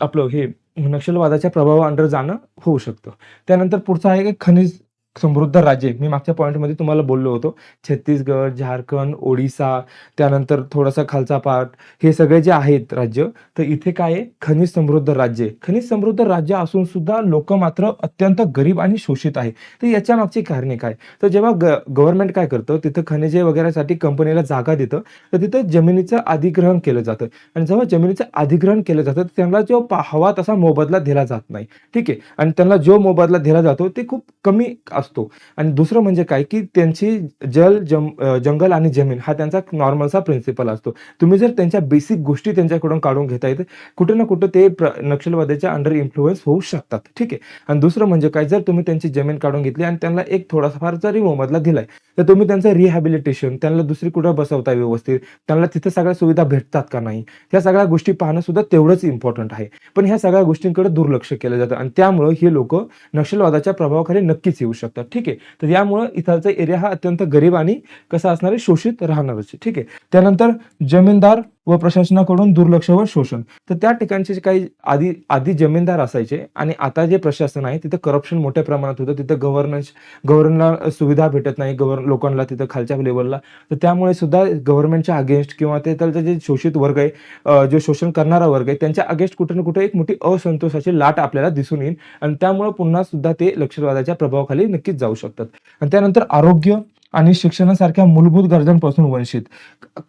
आपलं हे नक्षलवादाच्या प्रभावाअंडर जाणं होऊ शकतं. त्यानंतर पुढचं आहे, की खनिज समृद्ध राज्ये. मी मागच्या पॉइंटमध्ये तुम्हाला बोललो होतो. छत्तीसगड, झारखंड, ओडिसा, त्यानंतर थोडासा खालचा पार्ट, हे सगळे जे आहेत राज्य, तर इथे काय आहे? खनिज समृद्ध राज्य. खनिज समृद्ध राज्य असून सुद्धा लोकं मात्र अत्यंत गरीब आणि शोषित आहे. तर याच्या मागची कारणे काय? तर जेव्हा गव्हर्नमेंट काय करतं, तिथं खनिजे वगैरेसाठी कंपनीला जागा देतं, तर तिथं जमिनीचं अधिग्रहण केलं जातं आणि जेव्हा जमिनीचं अधिग्रहण केलं जातं, तर त्यांना जो हवा तसा मोबदला दिला जात नाही. ठीक आहे. आणि त्यांना जो मोबदला दिला जातो, ते खूप कमी असतो. आणि दुसरं म्हणजे काय, की त्यांची जंगल आणि जमीन हा त्यांचा नॉर्मलचा प्रिन्सिपल असतो. तुम्ही जर त्यांच्या बेसिक गोष्टी त्यांच्याकडून काढून घेता येते, कुठे ना कुठे ते नक्षलवाद्याच्या अंडर इन्फ्लुअन्स होऊ शकतात. ठीक आहे. आणि दुसरं म्हणजे काय, जर तुम्ही त्यांची जमीन काढून घेतली आणि त्यांना एक थोडाफार जरी मोबदला दिलाय, तर तुम्ही त्यांचं रिहॅबिलिटेशन, त्यांना दुसरी कुठं बसवताय व्यवस्थित, त्यांना तिथे सगळ्या सुविधा भेटतात का नाही, ह्या सगळ्या गोष्टी पाहणं सुद्धा तेवढंच इम्पोर्टंट आहे. पण ह्या सगळ्या गोष्टींकडे दुर्लक्ष केलं जातं आणि त्यामुळं हे लोकं नक्षलवादाच्या प्रभावाखाली नक्कीच येऊ शकतात. ठीक आहे. तर यामुळं इथलचा एरिया हा अत्यंत गरीब आणि कसा असणार आहे, शोषित राहणारच आहे. ठीक आहे. त्यानंतर जमीनदार व प्रशासनाकडून दुर्लक्ष व शोषण. तर त्या ठिकाणचे जे काही आधी आधी जमीनदार असायचे आणि आता जे प्रशासन आहे तिथं करप्शन मोठ्या प्रमाणात होतं. तिथं गव्हर्नरला सुविधा भेटत नाही लोकांना तिथं खालच्या लेव्हलला. तर त्यामुळे सुद्धा गव्हर्नमेंटच्या अगेन्स्ट किंवा ते त्याचं जे शोषित वर्ग आहे, जो शोषण करणारा वर्ग आहे त्यांच्या अगेन्स्ट कुठे ना कुठे एक मोठी असंतोषाची लाट आपल्याला दिसून येईल आणि त्यामुळे पुन्हा सुद्धा ते नक्षलवादाच्या प्रभावाखाली नक्कीच जाऊ शकतात. आणि त्यानंतर आरोग्य आणि शिक्षणासारख्या मूलभूत गरजांपासून वंचित.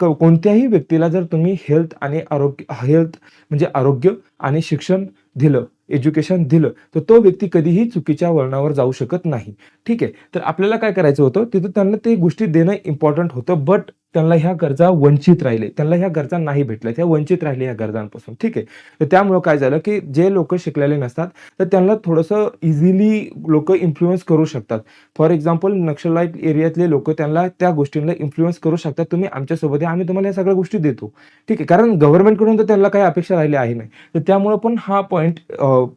कोणत्याही व्यक्तीला जर तुम्ही हेल्थ म्हणजे आरोग्य आणि शिक्षण दिलं, एज्युकेशन दिलं, तर तो व्यक्ती कधीही चुकीच्या वळणावर जाऊ शकत नाही. ठीक आहे. तर आपल्याला काय करायचं होतं, तिथं त्यांना ते गोष्टी देणं इम्पॉर्टंट होतं, बट त्यांना ह्या गरजा वंचित राहिले. त्यांना ह्या गरजा नाही भेटल्या. त्या वंचित राहिले ह्या गरजांपासून. ठीक आहे. तर त्यामुळं काय झालं, की जे लोकं शिकलेले नसतात, तर त्यांना थोडंसं इझिली लोकं इन्फ्लुअन्स करू शकतात. फॉर एक्झाम्पल नक्षलाईट एरियातले लोकं त्यांना त्या गोष्टींना इन्फ्लुअन्स करू शकतात. तुम्ही आमच्यासोबत या, आम्ही तुम्हाला या सगळ्या गोष्टी देतो. ठीक आहे. कारण गव्हर्नमेंटकडून तर त्यांना काही अपेक्षा राहिली आहे नाही. तर त्यामुळं पण हा पॉइंट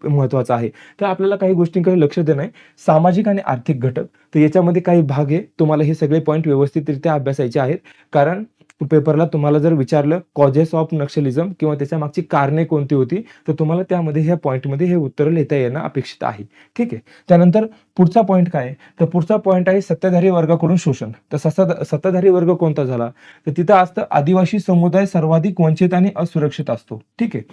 महत्त्वाचा आहे. तर आपल्याला काही गोष्टींकडे लक्ष देणं आहे. सामाजिक आणि आर्थिक घटक. तर याच्यामध्ये काही भाग आहे. तुम्हाला हे सगळे पॉइंट व्यवस्थितरित्या अभ्यासायचे आहेत. कारण पेपरला तुम्हाला जर विचारलं कॉजेस ऑफ नक्षलिझम किंवा त्याच्या मागची कारणे कोणती होती, तर तुम्हाला त्यामध्ये ह्या पॉइंटमध्ये हे उत्तर लिहिता येणं अपेक्षित आहे. ठीक आहे. त्यानंतर पुढचा पॉइंट काय आहे? तर पुढचा पॉइंट आहे सत्ताधारी वर्गाकडून शोषण. तर सत्ताधारी वर्ग कोणता झाला? तर तिथं असतं आदिवासी समुदाय सर्वाधिक वंचित आणि असुरक्षित असतो. ठीक आहे.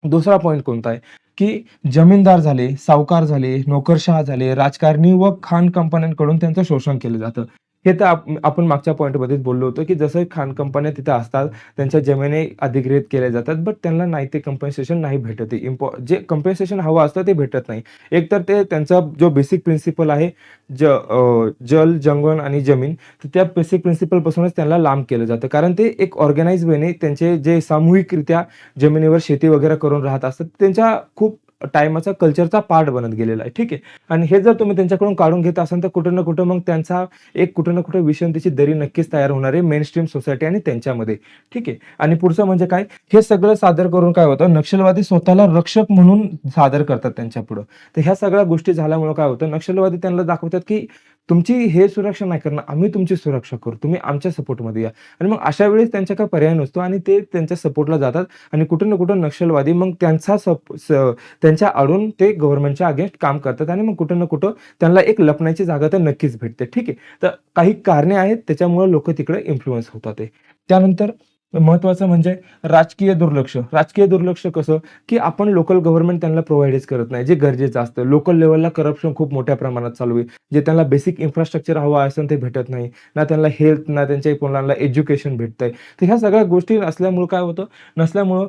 दुसरा पॉइंट कोणता आहे, की जमीनदार झाले, सावकार झाले, नोकरशहा झाले, राजकारणी व खाण कंपन्यांकडून त्यांचं शोषण केलं जातं. हे तर आपण मागच्या पॉइंटमध्येच बोललो होतो, की जसं खाण कंपन्या तिथं असतात, त्यांच्या जमिनी अधिग्रहित केल्या जातात, बट त्यांना नाही ते कम्पेन्सेशन नाही भेटत आहे. जे कम्पेन्सेशन हवं असतं ते भेटत नाही. एकतर ते त्यांचा जो बेसिक प्रिन्सिपल आहे, जल, जंगल आणि जमीन, तर त्या बेसिक प्रिन्सिपलपासूनच त्यांना लांब केलं जातं. कारण ते एक ऑर्गनाइज वेने त्यांचे जे सामूहिकरित्या जमिनीवर शेती वगैरे करून राहत असतात, त्यांच्या खूप टाईमाचा कल्चरचा पार्ट बनत गेलेला आहे. ठीक आहे. आणि हे जर तुम्ही त्यांच्याकडून काढून घेत असाल, तर कुठं ना कुठं मग त्यांचा एक कुठं ना कुठं विषमतेची दरी नक्कीच तयार होणार आहे मेनस्ट्रीम सोसायटी आणि त्यांच्यामध्ये. ठीक आहे. आणि पुढचं म्हणजे काय, हे सगळं सादर करून काय होतं, नक्षलवादी स्वतःला रक्षक म्हणून सादर करतात त्यांच्यापुढं. तर ह्या सगळ्या गोष्टी झाल्यामुळं काय होतं, नक्षलवादी त्यांना दाखवतात, की तुमची हे सुरक्षा नाही करणार, आम्ही तुमची सुरक्षा करू. तुम्ही आमच्या सपोर्टमध्ये या. आणि मग अशा वेळेस त्यांच्या काही पर्याय नसतो आणि ते त्यांच्या सपोर्टला जातात आणि कुठं ना कुठं नक्षलवादी मग त्यांच्या आडून ते गव्हर्नमेंटच्या अगेन्स्ट काम करतात आणि मग कुठं ना कुठं त्यांना एक लपण्याची जागा तर नक्कीच भेटते. ठीक आहे. तर काही कारणे आहेत त्याच्यामुळे लोकं तिकडे इन्फ्लुअन्स होतात आहे. त्यानंतर महत्त्वाचं म्हणजे राजकीय दुर्लक्ष. राजकीय दुर्लक्ष कसं, की आपण लोकल गव्हर्नमेंट त्यांना प्रोव्हाइडच करत नाही, जे गरजेचं असतं. लोकल लेव्हलला करप्शन खूप मोठ्या प्रमाणात चालू आहे. जे त्यांना बेसिक इन्फ्रास्ट्रक्चर हवं असेल ते भेटत नाही. ना त्यांना हेल्थ, ना त्यांच्या मुलांना एज्युकेशन भेटतंय. तर ह्या सगळ्या गोष्टी नसल्यामुळं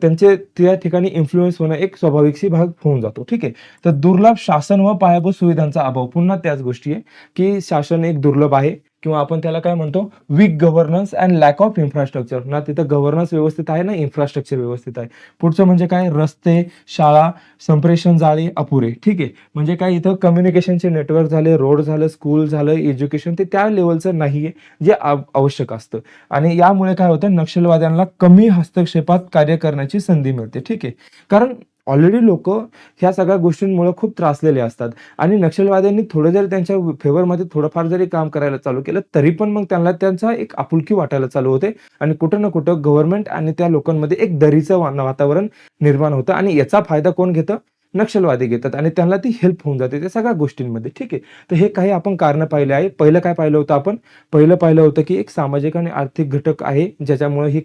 त्यांचे त्या ठिकाणी इन्फ्लुअन्स होणं एक स्वाभाविकशी भाग होऊन जातो. ठीक आहे. तर दुर्लभ शासन व पायाभूत सुविधांचा अभाव. पुन्हा त्याच गोष्टी आहे, की शासन एक दुर्लभ आहे किंवा आपण त्याला काय म्हणतो, weak governance and lack of infrastructure. ना तिथं गव्हर्नन्स व्यवस्थित आहे, ना इन्फ्रास्ट्रक्चर व्यवस्थित आहे. पुढचं म्हणजे काय, रस्ते, शाळा, संप्रेषण जाळे अपुरे. ठीक आहे. म्हणजे काय, इथं कम्युनिकेशनचे नेटवर्क झाले, रोड झालं, स्कूल झालं, एज्युकेशन ते त्या लेव्हलचं नाहीये, जे आवश्यक असतं. आणि यामुळे काय होतं, नक्षलवाद्यांना कमी हस्तक्षेपात कार्य करण्याची संधी मिळते. ठीक आहे. कारण ऑलरेडी लोकं ह्या सगळ्या गोष्टींमुळे खूप त्रासलेले असतात आणि नक्षलवाद्यांनी थोडं जरी त्यांच्या फेवरमध्ये थोडंफार जरी काम करायला चालू केलं, तरी पण मग त्यांना त्यांचा एक आपुलकी वाटायला चालू होते आणि कुठं ना कुठं गव्हर्नमेंट आणि त्या लोकांमध्ये एक दरीचं वातावरण निर्माण होतं आणि याचा फायदा कोण घेतं? नक्षलवादी घेतात आणि त्यांना ती हेल्प होऊन जाते त्या सगळ्या गोष्टींमध्ये. ठीक आहे. तर हे काही आपण कारणं पाहिले आहे. पहिलं काय पाहिलं होतं आपण? पहिलं पाहिलं होतं, की एक सामाजिक आणि आर्थिक घटक आहे, ज्याच्यामुळे ही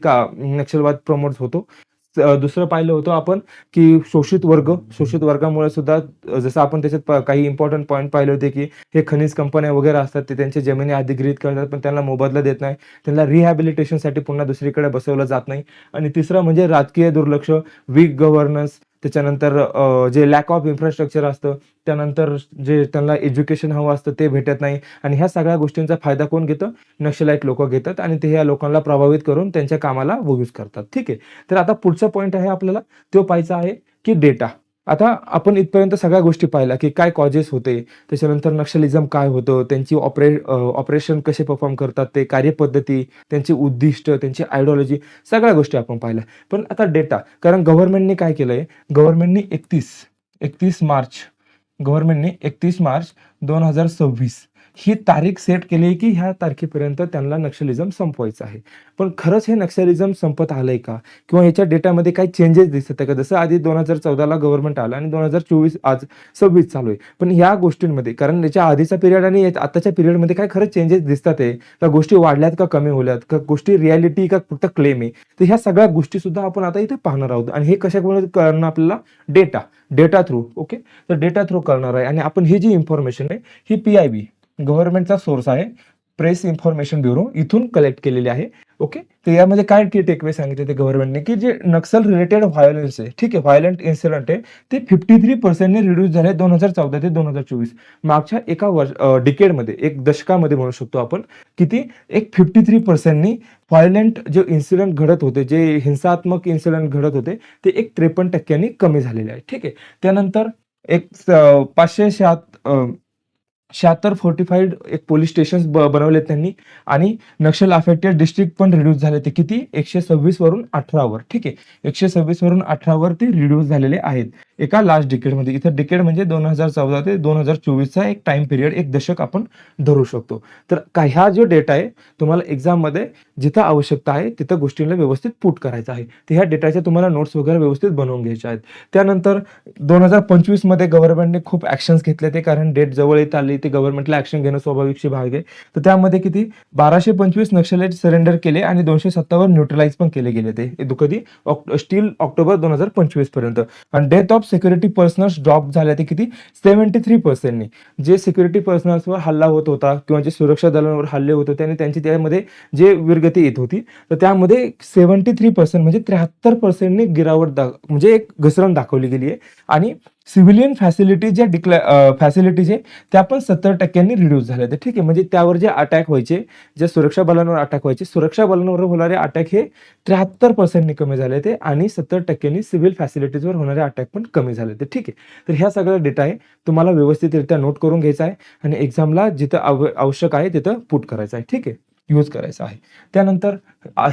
नक्षलवाद प्रमोट होतो. दुसरं पाहिलं होतं आपण, की शोषित वर्गामुळे सुद्धा जसं आपण त्याच्यात काही इम्पोर्टंट पॉइंट पाहिले होते, की हे खनिज कंपन्या वगैरे असतात, ते त्यांच्या जमिनी अधिग्रहित करतात, पण त्यांना मोबदला देत नाही. त्यांना रिहॅबिलिटेशनसाठी पुन्हा दुसरीकडे बसवलं जात नाही. आणि तिसरं म्हणजे राजकीय दुर्लक्ष, वीक गव्हर्नन्स, त्याच्यानंतर जे लॅक ऑफ इन्फ्रास्ट्रक्चर असतं, त्यानंतर जे त्यांना एज्युकेशन हवं असतं ते भेटत नाही आणि ह्या सगळ्या गोष्टींचा फायदा कोण घेतं? नक्षलाईट लोकं घेतात आणि ते ह्या लोकांना प्रभावित करून त्यांच्या कामाला यूज करतात. ठीक आहे. तर आता पुढचा पॉइंट आहे आपल्याला तो पाहायचा आहे की डेटा. आता आपण इथपर्यंत सगळ्या गोष्टी पाहिल्या की काय कॉजेस होते, त्याच्यानंतर नक्षलिझम काय होतं, त्यांची ऑपरेशन कसे परफॉर्म करतात, ते कार्यपद्धती, त्यांची उद्दिष्ट, त्यांची आयडिओलॉजी सगळ्या गोष्टी आपण पाहिल्या. पण आता डेटा, कारण गव्हर्नमेंटने काय केलंय, गव्हर्नमेंटने 31 मार्च गव्हर्नमेंटने 31 मार्च 2026 ही तारीख सेट केली आहे की ह्या तारखेपर्यंत त्यांना नक्षलिझम संपवायचं आहे. पण खरंच हे नक्षलिझम संपत आलंय का? किंवा ह्याच्या डेटामध्ये काही चेंजेस दिसत आहे का? जसं आधी 2014ला गव्हर्नमेंट आलं आणि 2024 आज 26 चालू आहे. पण ह्या गोष्टींमध्ये, कारण याच्या आधीचा पिरियड आणि आताच्या पिरियडमध्ये काय खरंच चेंजेस दिसतात आहे का? गोष्टी वाढल्यात का कमी होल्यात का? गोष्टी रियालिटी का फक्त क्लेम आहे? तर ह्या सगळ्या गोष्टी सुद्धा आपण आता इथे पाहणार आहोत आणि हे कशामुळे कळणार आपल्याला? Data through. ओके. तर डेटा थ्रू करणार आहे आणि आपण ही जी इन्फॉर्मेशन आहे ही PIB गव्हर्नमेंटचा सोर्स आहे, प्रेस इन्फॉर्मेशन ब्युरो, इथून कलेक्ट केलेली आहे. ओके. तर यामध्ये काय की टेकवे सांगितले ते गव्हर्नमेंटने की जे नक्सल रिलेटेड व्हायोलन्स आहे, ठीक आहे, व्हायोलंट इन्सिडेंट आहे, ते 53% रिड्यूस झाले 2014 ते 2024. मागच्या एका डिकेडमध्ये, एक दशकामध्ये म्हणू शकतो आपण, किती एक 53% व्हायोलंट जे इन्सिडेंट घडत होते, जे हिंसात्मक इन्सिडेंट घडत होते, ते एक 53% कमी झालेले आहे. ठीक आहे. त्यानंतर एक 576 फोर्टिफाईड एक पोलीस स्टेशन्स बनवले त्यांनी आणि नक्षल अफेक्टेड डिस्ट्रिक्ट पण रिड्यूस झाले. ते किती? 126 वरून 18 वर. ठीक आहे. 126 वरून 18 वर ते रिड्यूस झालेले आहेत एका लास्ट डिकेडमध्ये. इथं डिकेड म्हणजे 2014 ते 2024चा एक टाइम पिरियड, एक दशक आपण धरू शकतो. तर ह्या जो डेटा आहे तुम्हाला एक्झाममध्ये जिथं आवश्यकता आहे तिथं गोष्टींना व्यवस्थित पुट करायचं आहे. तर ह्या डेटाच्या तुम्हाला नोट्स वगैरे व्यवस्थित बनवून घ्यायच्या आहेत. त्यानंतर 2025 मध्ये गव्हर्नमेंटने खूप ऍक्शन्स घेतले ते, कारण डेट जवळ येत आली, ते गव्हर्नमेंटला ऍक्शन घेणं स्वाभाविकशी भाग आहे. तर त्यामध्ये किती 1225 नक्षलाईट सरेंडर केले आणि 257 न्यूट्रलाइज पण केले गेले. ते कधी? स्टील ऑक्टोबर 2025 पर्यंत. आणि death of security personnels drop झाले ते किती? 73%. जे सिक्युरिटी पर्सनल्सवर हल्ला होत होता किंवा जे सुरक्षा दलांवर हल्ले होत होते आणि त्यांची त्यामध्ये जे वीरगती येत होती, तर त्यामध्ये 73% म्हणजे 73% गिरावट म्हणजे एक घसरण दाखवली गेली आहे. आणि सिव्हिलियन फॅसिलिटीज ज्या फॅसिलिटीज आहे त्या पण 70% रिड्यूस झाल्या. तर ठीक आहे. म्हणजे त्यावर जे अटॅक व्हायचे, ज्या सुरक्षा बलांवर अटॅक व्हायचे, सुरक्षा बलांवर होणारे अटॅक हे 73% कमी झाले ते आणि 70% सिव्हिल फॅसिलिटीजवर होणारे अटॅक पण कमी झाले. ते ठीक आहे. तर ह्या सगळ्या डेटा आहे तुम्हाला व्यवस्थितरित्या नोट करून घ्यायचा आहे आणि एक्झामला जिथं आवश्यक आहे तिथं पुट करायचं आहे. ठीक आहे, यूज करायचा आहे. त्यानंतर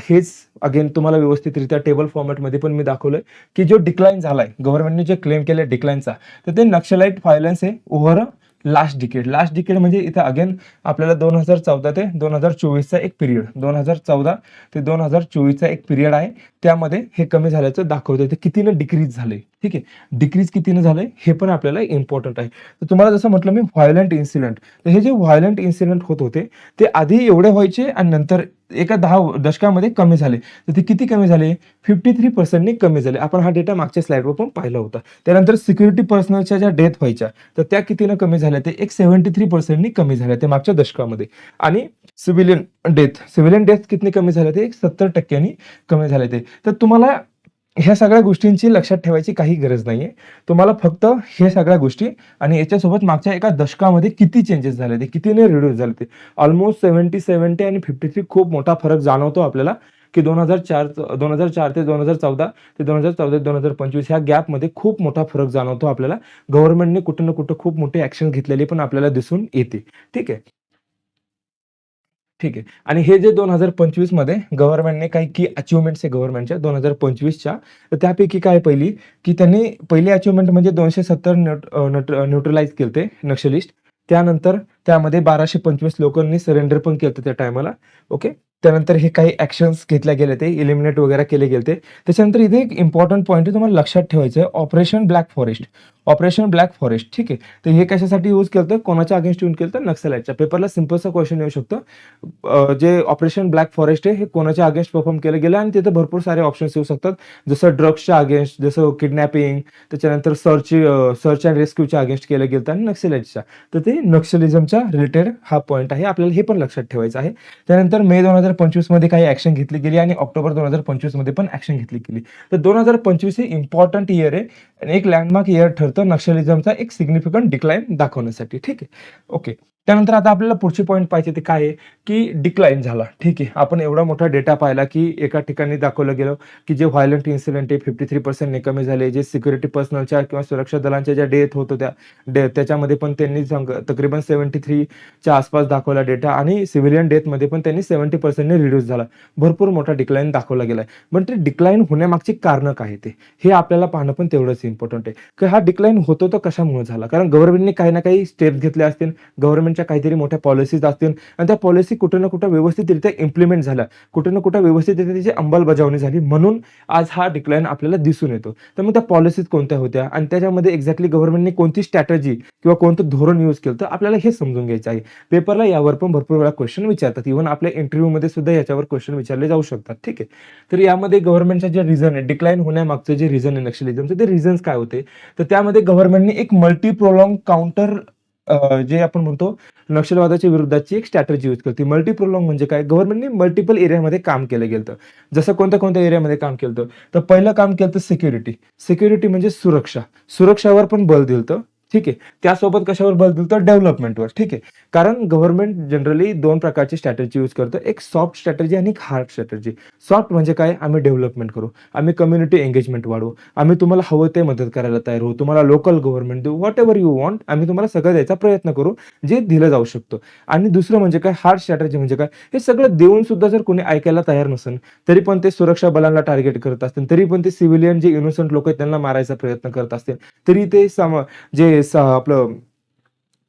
हेच अगेन तुम्हाला व्यवस्थितरित्या टेबल फॉर्मॅटमध्ये पण मी दाखवलंय की जो डिक्लाइन झालाय, गव्हर्नमेंटने जे क्लेम केले डिक्लाइनचा, तर ते नक्षलाइट व्हायलन्स आहे ओव्हर लास्ट डिकेड म्हणजे इथं अगेन आपल्याला 2014 ते 2024चा एक पिरियड, 2014 ते 2024चा एक पिरियड आहे, त्यामध्ये हे कमी झाल्याचं दाखवतंय. ते कितीनं डिक्रीज झालंय. ठीक आहे. डिक्रीज कितीनं झालंय हे पण आपल्याला इम्पॉर्टंट आहे. तर तुम्हाला जसं म्हटलं मी व्हायोलंट इन्सिडेंट, तर हे जे व्हायोलंट इन्सिडेंट होत होते ते आधी एवढे व्हायचे आणि नंतर एका 10 दशकामध्ये कमी झाले. तर ते किती कमी झाले? 53% कमी झाले. आपण हा डेटा मागच्या स्लाइडवर पण पाहिला होता. त्यानंतर सिक्युरिटी पर्सनलच्या ज्या डेथ व्हायच्या, तर त्या कितीनं कमी झाल्या? ते एक 73% कमी झाल्या ते मागच्या दशकामध्ये. आणि सिव्हिलियन डेथ किती कमी झाल्या? ते एक 70% कमी झाले ते. तर तुम्हाला ह्या सगळ्या गोष्टींची लक्षात ठेवायची काही गरज नाहीये. तुम्हाला फक्त हे सगळ्या गोष्टी आणि याच्यासोबत मागच्या एका दशकामध्ये किती चेंजेस झाले, ते कितीने रिड्यूस झाले, ते ऑलमोस्ट 70 आणि 53 खूप मोठा फरक जाणवतो आपल्याला की 2004 ते 2014 ते 2014 ते 2025 ह्या गॅपमध्ये खूप मोठा फरक जाणवतो आपल्याला. गव्हर्नमेंटने कुठं ना कुठं खूप मोठी ऍक्शन घेतलेली पण आपल्याला दिसून येते. ठीक आहे. ठीक आहे. आणि हे जे 2025 मध्ये गव्हर्नमेंटने काही की अचीव्हमेंट्स आहे गव्हर्नमेंटच्या 2025च्या, तर त्यापैकी काय पहिली की त्यांनी पहिली अचीव्हमेंट म्हणजे 270 न्यूट्रलाइज केलते नक्षलिस्ट. त्यानंतर त्यामध्ये 1225 लोकांनी सरेंडर पण केलं त्या टायमाला. ओके. त्यानंतर हे काही ऍक्शन्स घेतल्या गेले, ते इलिमिनेट वगैरे केले गेले. त्याच्यानंतर इथे एक इम्पॉर्टंट पॉईंट आहे तुम्हाला लक्षात ठेवायचं आहे, operation black forest. Operation black forest. ठीक आहे. तर हे कशासाठी यूज केलं होतं? कोणाच्या अगेन्स्ट यूज केलं होतं? नक्सलाइटच्या. पेपरला सिंपलचा क्वेश्चन येऊ शकतो. जे ऑपरेशन ब्लॅक फॉरेस्ट आहे हे कोणाच्या अगेन्स्ट परफॉर्म केलं गेलं आणि तिथे भरपूर सारे ऑप्शन्स येऊ शकतात. जसं ड्रग्सच्या अगेन्स्ट, जसं किडनॅपिंग, त्याच्यानंतर सर्च अँड रेस्क्यूच्या अगेन्स्ट केलं गेलं आणि नक्सलाइटच्या. तर ते नक्सलिझमच्या रिलेटेड हा पॉईंट आहे. आपल्याला हे पण लक्षात ठेवायचं आहे. त्यानंतर मे 2025 मध्ये काही ॲक्शन घेतली गेली आणि ऑक्टोबर 2025 मध्ये पण ॲक्शन घेतली गेली. तर 2025 हे इम्पॉर्टंट इयर आहे आणि एक लँडमार्क इयर ठरतं नक्षलिझमचा एक सिग्निफिकंट डिक्लाइन दाखवण्यासाठी. ठीक आहे. ओके. त्यानंतर आता आपल्याला पुढची पॉईंट पाहिजे ते काय आहे, की डिक्लाइन झाला. ठीक आहे. आपण एवढा मोठा डेटा पाहिला, की एका ठिकाणी दाखवलं गेलं, की जे व्हायलंट इन्सिडेंट आहे 53% कमी झाले. जे सिक्युरिटी पर्सनलच्या किंवा सुरक्षा दलांच्या ज्या डेथ होत होत्या, त्याच्यामध्ये पण त्यांनी तकरीबन 73 च्या आसपास दाखवला डेटा आणि सिव्हिलियन डेथमध्ये पण त्यांनी 70% ने रिड्यूस झाला. भरपूर मोठा डिक्लाइन दाखवला गेलाय. पण ते डिक्लाइन होण्यामागची कारणं काय ते? हे आपल्याला पाहणं पण तेवढंच इम्पॉर्टंट आहे, की हा डिक्लाइन होतो तो कशामुळे झाला? कारण गव्हर्नमेंटने काही ना काही स्टेप्स घेतले असतील, गव्हर्नमेंटच्या काहीतरी मोठ्या पॉलिसीज असतील आणि त्या पॉलिसी कुठं ना कुठं व्यवस्थितरित्या इम्प्लिमेंट झाल्या, कुठं ना कुठं व्यवस्थितरित्या त्याची अंमलबजावणी झाली, म्हणून आज हा डिक्लाइन आपल्याला दिसून येतो. तर मग त्या पॉलिसीज कोणत्या होत्या आणि त्याच्यामध्ये एक्झॅक्टली गव्हर्नमेंटने कोणती स्ट्रॅटेजी किंवा कोणतं धोरण यूज केलं, तर आपल्याला हे समजून घ्यायचं आहे. पेपरला यावर पण भरपूर वेळा क्वेश्चन विचारतात. इव्हन आपल्या इंटरव्ह्यूमध्ये सुद्धा याच्यावर क्वेश्चन विचारले जाऊ शकतात. ठीक आहे. तर यामध्ये गव्हर्नमेंटचं जे रिझन आहे, डिक्लाइन होण्यामागचं जे रिझन आहे नक्षलिझमचं, ते रिझन्स काय होते? तर त्यामध्ये गव्हर्नमेंटने एक मल्टी प्रोलॉन्ग काउंटर जे आपण म्हणतो नक्षलवादाच्या विरुद्धची एक स्ट्रॅटेजी यूज करते. मल्टी प्रोलॉन्ग म्हणजे काय? गव्हर्नमेंटने मल्टिपल एरियामध्ये काम केलं गेलं. जसं कोणत्या-कोणत्या एरियामध्ये काम केलं होतं? तर पहिलं काम केलं होतं सिक्युरिटी. सिक्युरिटी म्हणजे सुरक्षा. सुरक्षावर पण बल दिलं होतं. ठीक आहे. त्यासोबत कशावर बल दिलं होतं? डेव्हलपमेंटवर. ठीक आहे. कारण गव्हर्नमेंट जनरली 2 प्रकारची स्ट्रॅटेजी यूज करतं. एक सॉफ्ट स्ट्रॅटेजी आणि एक हार्ड स्ट्रॅटेजी. सॉफ्ट म्हणजे काय? आम्ही डेव्हलपमेंट करू. आम्ही कम्युनिटी एंगेजमेंट वाढवू. आम्ही तुम्हाला हवं ते मदत करायला तयार होऊ. तुम्हाला लोकल गव्हर्नमेंट देऊ. Whatever you want. आम्ही तुम्हाला सगळं द्यायचा प्रयत्न करू, जे दिलं जाऊ शकतं. आणि दुसरं म्हणजे काय? हार्ड स्ट्रॅटेजी म्हणजे काय? हे सगळं देऊन सुद्धा जर कोणी ऐकायला तयार नसेल, तरी पण ते सुरक्षा बलांना टार्गेट करत असतील, तरी पण ते सिव्हिलियन जे इनोसंट लोक आहेत त्यांना मारायचा प्रयत्न करत असतील, तरी ते आपलं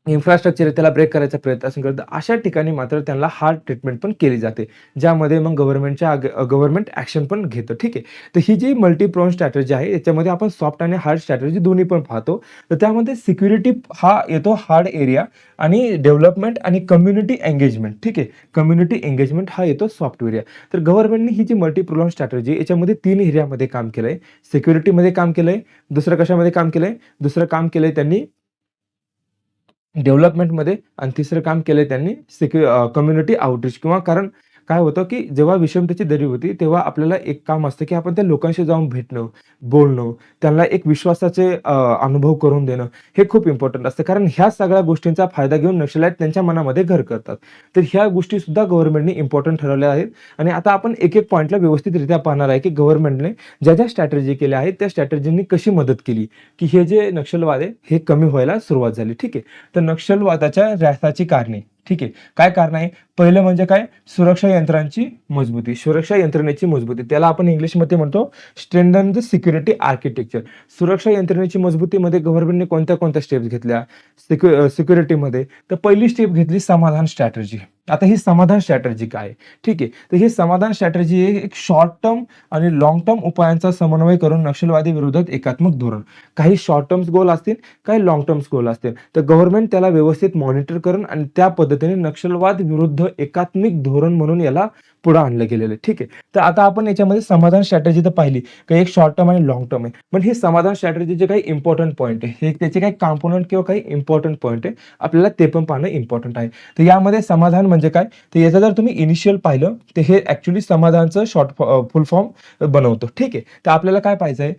इन्फ्रास्ट्रक्चर आहे त्याला ब्रेक करायचा प्रयत्न करतं. अशा ठिकाणी मात्र त्यांना हार्ड ट्रीटमेंट पण केली जाते. ज्यामध्ये मग गव्हर्नमेंट ॲक्शन पण घेतं. ठीक आहे. तर ही जी मल्टी प्रोन स्ट्रॅटेजी आहे याच्यामध्ये आपण सॉफ्ट आणि हार्ड स्ट्रॅटेजी दोन्ही पण पाहतो. तर त्यामध्ये सिक्युरिटी हा येतो हार्ड एरिया आणि डेव्हलपमेंट आणि कम्युनिटी एंगेजमेंट. ठीक आहे. कम्युनिटी एंगेजमेंट हा येतो सॉफ्ट एरिया. तर गव्हर्नमेंटने ही जी मल्टी प्रोन स्ट्रॅटेजी याच्यामध्ये 3 एरियामध्ये काम केलंय. सिक्युरिटीमध्ये काम केलंय. दुसरं कशामध्ये काम केलंय? दुसरं काम केलंय त्यांनी डेव्हलपमेंटमध्ये आणि तिसरं काम केलंय त्यांनी कम्युनिटी आउटरीच किंवा कारण काय होतं, की जेव्हा विषमतेची दरी होती, तेव्हा आपल्याला एक काम असतं, की आपण त्या लोकांशी जाऊन भेटणं, बोलणं, त्यांना एक विश्वासाचे अनुभव करून देणं, हे खूप इम्पोर्टंट असतं. कारण ह्या सगळ्या गोष्टींचा फायदा घेऊन नक्षलाईट त्यांच्या मनामध्ये घर करतात. तर ह्या गोष्टीसुद्धा गव्हर्नमेंटने इम्पोर्टंट ठरवल्या आहेत आणि आता आपण एक-एक पॉइंटला व्यवस्थितरित्या पाहणार आहे, की गव्हर्नमेंटने ज्या स्ट्रॅटेजी केल्या आहेत, त्या स्ट्रॅटेजींनी कशी मदत केली, की हे जे नक्षलवाद आहे, हे कमी व्हायला सुरुवात झाली. ठीक आहे. तर नक्षलवादाच्या ऱ्हासाची कारणे. ठीक आहे. काय कारण आहे? पहिलं म्हणजे काय? सुरक्षा यंत्रणांची मजबूती. सुरक्षा यंत्रणेची मजबूती. त्याला आपण इंग्लिशमध्ये म्हणतो स्ट्रेंथन द सिक्युरिटी आर्किटेक्चर. सुरक्षा यंत्रणेची मजबूतीमध्ये गव्हर्नमेंटने कोणत्या-कोणत्या स्टेप्स घेतल्या? सिक्युरिटीमध्ये तर पहिली स्टेप घेतली समाधान स्ट्रॅटेजी. आता ही समाधान स्ट्रॅटेजी काय आहे? ठीक आहे. तर ही समाधान स्ट्रॅटेजी एक शॉर्ट टर्म आणि लाँग टर्म उपायांचा समन्वय करून नक्षलवादी विरोधात एकात्मक धोरण. काही शॉर्ट टर्म्स गोल असतील, काही लाँग टर्म्स गोल असतील. तर गव्हर्नमेंट त्याला व्यवस्थित मॉनिटर करून आणि त्या पद्धतीने नक्षलवाद विरुद्ध एकात्मिक धोरण म्हणून याला पुढे आणलं गेलेलं आहे. ठीक आहे. तर आता आपण याच्यामध्ये समाधान स्ट्रॅटेजी तर पाहिली, काही एक शॉर्ट टर्म आणि लाँग टर्म आहे. पण हे समाधान स्ट्रॅटेजीचे काही इम्पोर्टंट पॉइंट आहे. हे त्याचे काही कॉम्पोनंट किंवा काही इम्पोर्टंट पॉइंट आहे. आपल्याला ते पण पाहणं इम्पोर्टंट आहे. तर यामध्ये समाधान म्हणजे काय? तर याचं जर तुम्ही इनिशियल पाहिलं, तर हे ॲक्चुअली समाधानचं फुल फॉर्म बनवतो. ठीक आहे. तर आपल्याला काय पाहायचं आहे?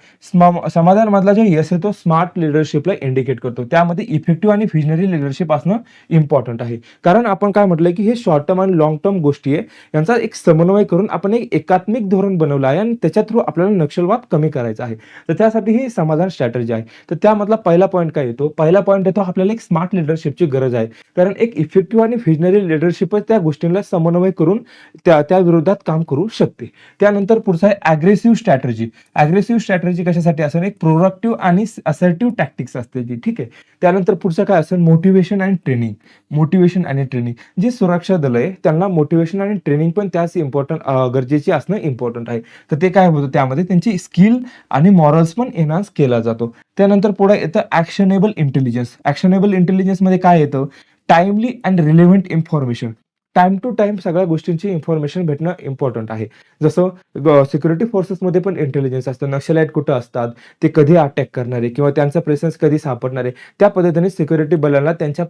समाधानमधला जो यस आहे तो स्मार्ट लीडरशिपला इंडिकेट करतो. त्यामध्ये इफेक्टिव्ह आणि व्हिजनरी लीडरशिप असणं इम्पॉर्टंट आहे. कारण आपण काय म्हटलंय, की हे शॉर्ट टर्म आणि लाँग टर्म गोष्टी आहे. यांचा एक समन्वय करून आपण एक एकात्मिक धोरण बनवलं आहे आणि त्याच्या थ्रू आपल्याला नक्षलवाद कमी करायचा आहे. तर त्यासाठी ही समाधान स्ट्रॅटेजी आहे. तर त्यामधला पहिला पॉइंट काय येतो? पहिला पॉइंट येतो आपल्याला एक स्मार्ट लीडरशिपची गरज आहे. कारण एक इफेक्टिव्ह आणि व्हिजनरी लीडरशिपच त्या गोष्टींना समन्वय करून त्या विरोधात काम करू शकते. त्यानंतर पुढचा आहे अग्रेसिव्ह स्ट्रॅटेजी. अग्रेसिव्ह स्ट्रॅटेजी कशासाठी असेल? एक प्रोडक्टिव्ह आणि असर्टिव्ह टॅक्टिक्स असते जी. ठीक आहे. त्यानंतर पुढचं काय असेल? मोटिव्हेशन आणि ट्रेनिंग. मोटिव्हेशन आणि ट्रेनिंग. जी सुरक्षा दल आहे त्यांना मोटिव्हेशन आणि ट्रेनिंग पण त्या तितक्याच गरजेची असणं इम्पॉर्टंट आहे. तर ते काय होतं त्यामध्ये त्यांची स्किल आणि मॉरल्स पण एन्हान्स केला जातो. त्यानंतर पुढे येतं ॲक्शनेबल इंटेलिजन्स. ॲक्शनेबल इंटेलिजन्समध्ये काय येतं? Timely and relevant information. Time to time सगळ्या गोष्टींची इन्फॉर्मेशन भेटणं इम्पॉर्टंट आहे. जसं सिक्युरिटी फोर्सेसमध्ये पण इंटेलिजन्स असतं. नक्षलाईट कुठं असतात, ते कधी अटॅक करणारे किंवा त्यांचा प्रेझेन्स कधी सापडणार आहे. त्या पद्धतीने सिक्युरिटी बलांना त्यांच्या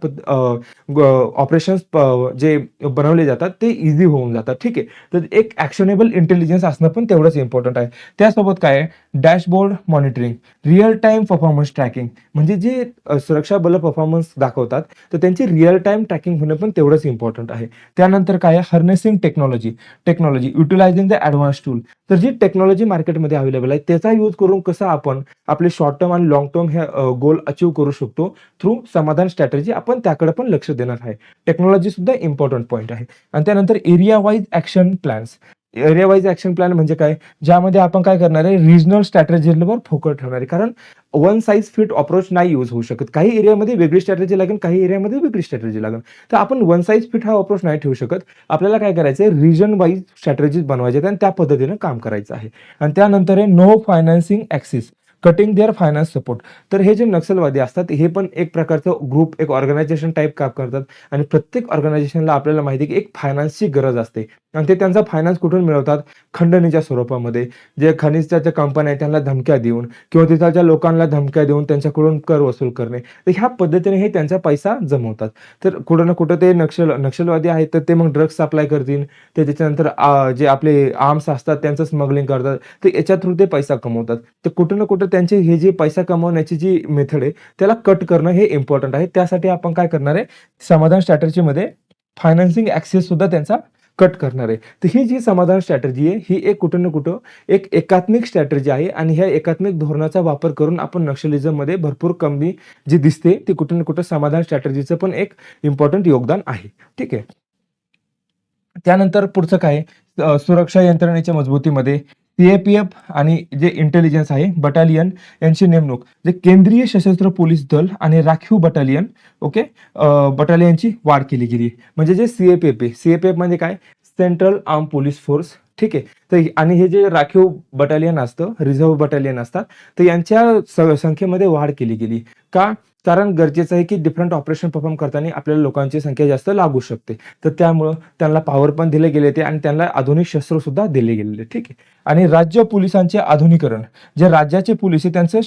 ऑपरेशन्स जे बनवले जातात ते ईझी होऊन जातात. ठीक आहे. तर एक ॲक्शनेबल इंटेलिजन्स असणं पण तेवढंच इम्पॉर्टंट आहे. त्यासोबत काय आहे? Dashboard monitoring, real time performance tracking. म्हणजे जे सुरक्षा बलं परफॉर्मन्स दाखवतात, तर त्यांची रिअल टाईम ट्रॅकिंग होणं पण तेवढंच इम्पॉर्टंट आहे. त्यानंतर काय आहे? Harnessing technology utilising the advance tool. तर जी टेक्नॉलॉजी मार्केटमध्ये अवेलेबल आहे त्याचा यूज करून कसं आपण आपले शॉर्ट टर्म आणि लाँग टर्म हे गोल अचीव्ह करू शकतो थ्रू समाधान स्ट्रॅटेजी, आपण त्याकडे पण लक्ष देणार आहे. टेक्नॉलॉजी सुद्धा इम्पॉर्टंट पॉईंट आहे. आणि त्यानंतर area wise action plans. Area wise action plan म्हणजे काय? ज्यामध्ये आपण काय करणार आहे? रिजनल स्ट्रॅटेजीवर फोकस ठेवणार आहे. कारण वन साइज फिट अप्रोच नाही यूज होऊ शकत. काही एरियामध्ये वेगळी स्ट्रॅटेजी लागेल, काही एरियामध्ये वेगळी स्ट्रॅटेजी लागेल. तर आपण वन साइज फिट हा अप्रोच नाही ठेवू शकत. आपल्याला काय करायचं आहे? रिजन वाईज स्ट्रॅटेजीज बनवायचे आहेत आणि त्या पद्धतीने काम करायचं आहे. आणि त्यानंतर आहे no financing access, cutting their finance support. तर हे जे नक्षलवादी असतात हे पण एक प्रकारचं ग्रुप, एक ऑर्गनायझेशन टाईप काम करतात आणि प्रत्येक ऑर्गनायझेशनला आपल्याला माहिती आहे की एक फायनान्सची गरज असते आणि ते त्यांचा फायनान्स कुठून मिळवतात? खंडणीच्या स्वरूपामध्ये. जे खनिजाच्या कंपन्या आहेत त्यांना धमक्या देऊन किंवा तिथल्या लोकांना धमक्या देऊन त्यांच्याकडून कर वसूल करणे. तर ह्या पद्धतीने हे त्यांचा पैसा जमवतात. तर कुठं ना कुठं ते नक्षलवादी आहेत तर ते मग ड्रग्स सप्लाय करतील. ते त्याच्यानंतर जे आपले आर्म्स असतात त्यांचं स्मगलिंग करतात. तर याच्या थ्रू ते पैसा कमवतात. तर कुठं ना कुठं त्यांचे हे जे पैसा कमवण्याची जी मेथड आहे त्याला कट करणं हे इम्पॉर्टंट आहे. त्यासाठी आपण काय करणार आहे? समाधान स्ट्रॅटेजीमध्ये फायनान्सिंग ॲक्सेस सुद्धा त्यांचा कट करणार आहे. तर ही जी समाधान स्ट्रॅटेजी आहे ही एक कुठं ना कुठं एक एकात्मिक स्ट्रॅटेजी आहे आणि ह्या एकात्मिक धोरणाचा वापर करून आपण नक्षलिझममध्ये भरपूर कमी जी दिसते ती कुठं ना कुठं समाधान स्ट्रॅटेजीचं पण एक इम्पॉर्टंट योगदान आहे. ठीक आहे. त्यानंतर पुढचं काय आहे? सुरक्षा यंत्रणेच्या मजबूतीमध्ये सीएपीएफ आणि जे इंटेलिजन्स आहे बटालियन यांची नेमणूक, जे केंद्रीय सशस्त्र पोलीस दल आणि राखीव बटालियन ओके बटालियनची वाढ केली गेली. म्हणजे जे सीएपीएफ आहे, सीएपीएफ म्हणजे काय? Central arm police force. ठीक आहे. तर आणि हे जे राखीव बटालियन असतं, रिझर्व्ह बटालियन असतात, तर यांच्या संख्येमध्ये वाढ केली गेली. का? कारण गरजेचं आहे की डिफरंट ऑपरेशन परफॉर्म करताना आपल्याला लोकांची संख्या जास्त लागू शकते. तर त्यामुळं त्यांना पॉवर पण दिले गेले ते आणि त्यांना आधुनिक शस्त्र सुद्धा दिले गेलेले. ठीक आहे. आणि राज्य पोलिसांचे आधुनिकरण, जे राज्याचे पोलीस आहे त्यांचं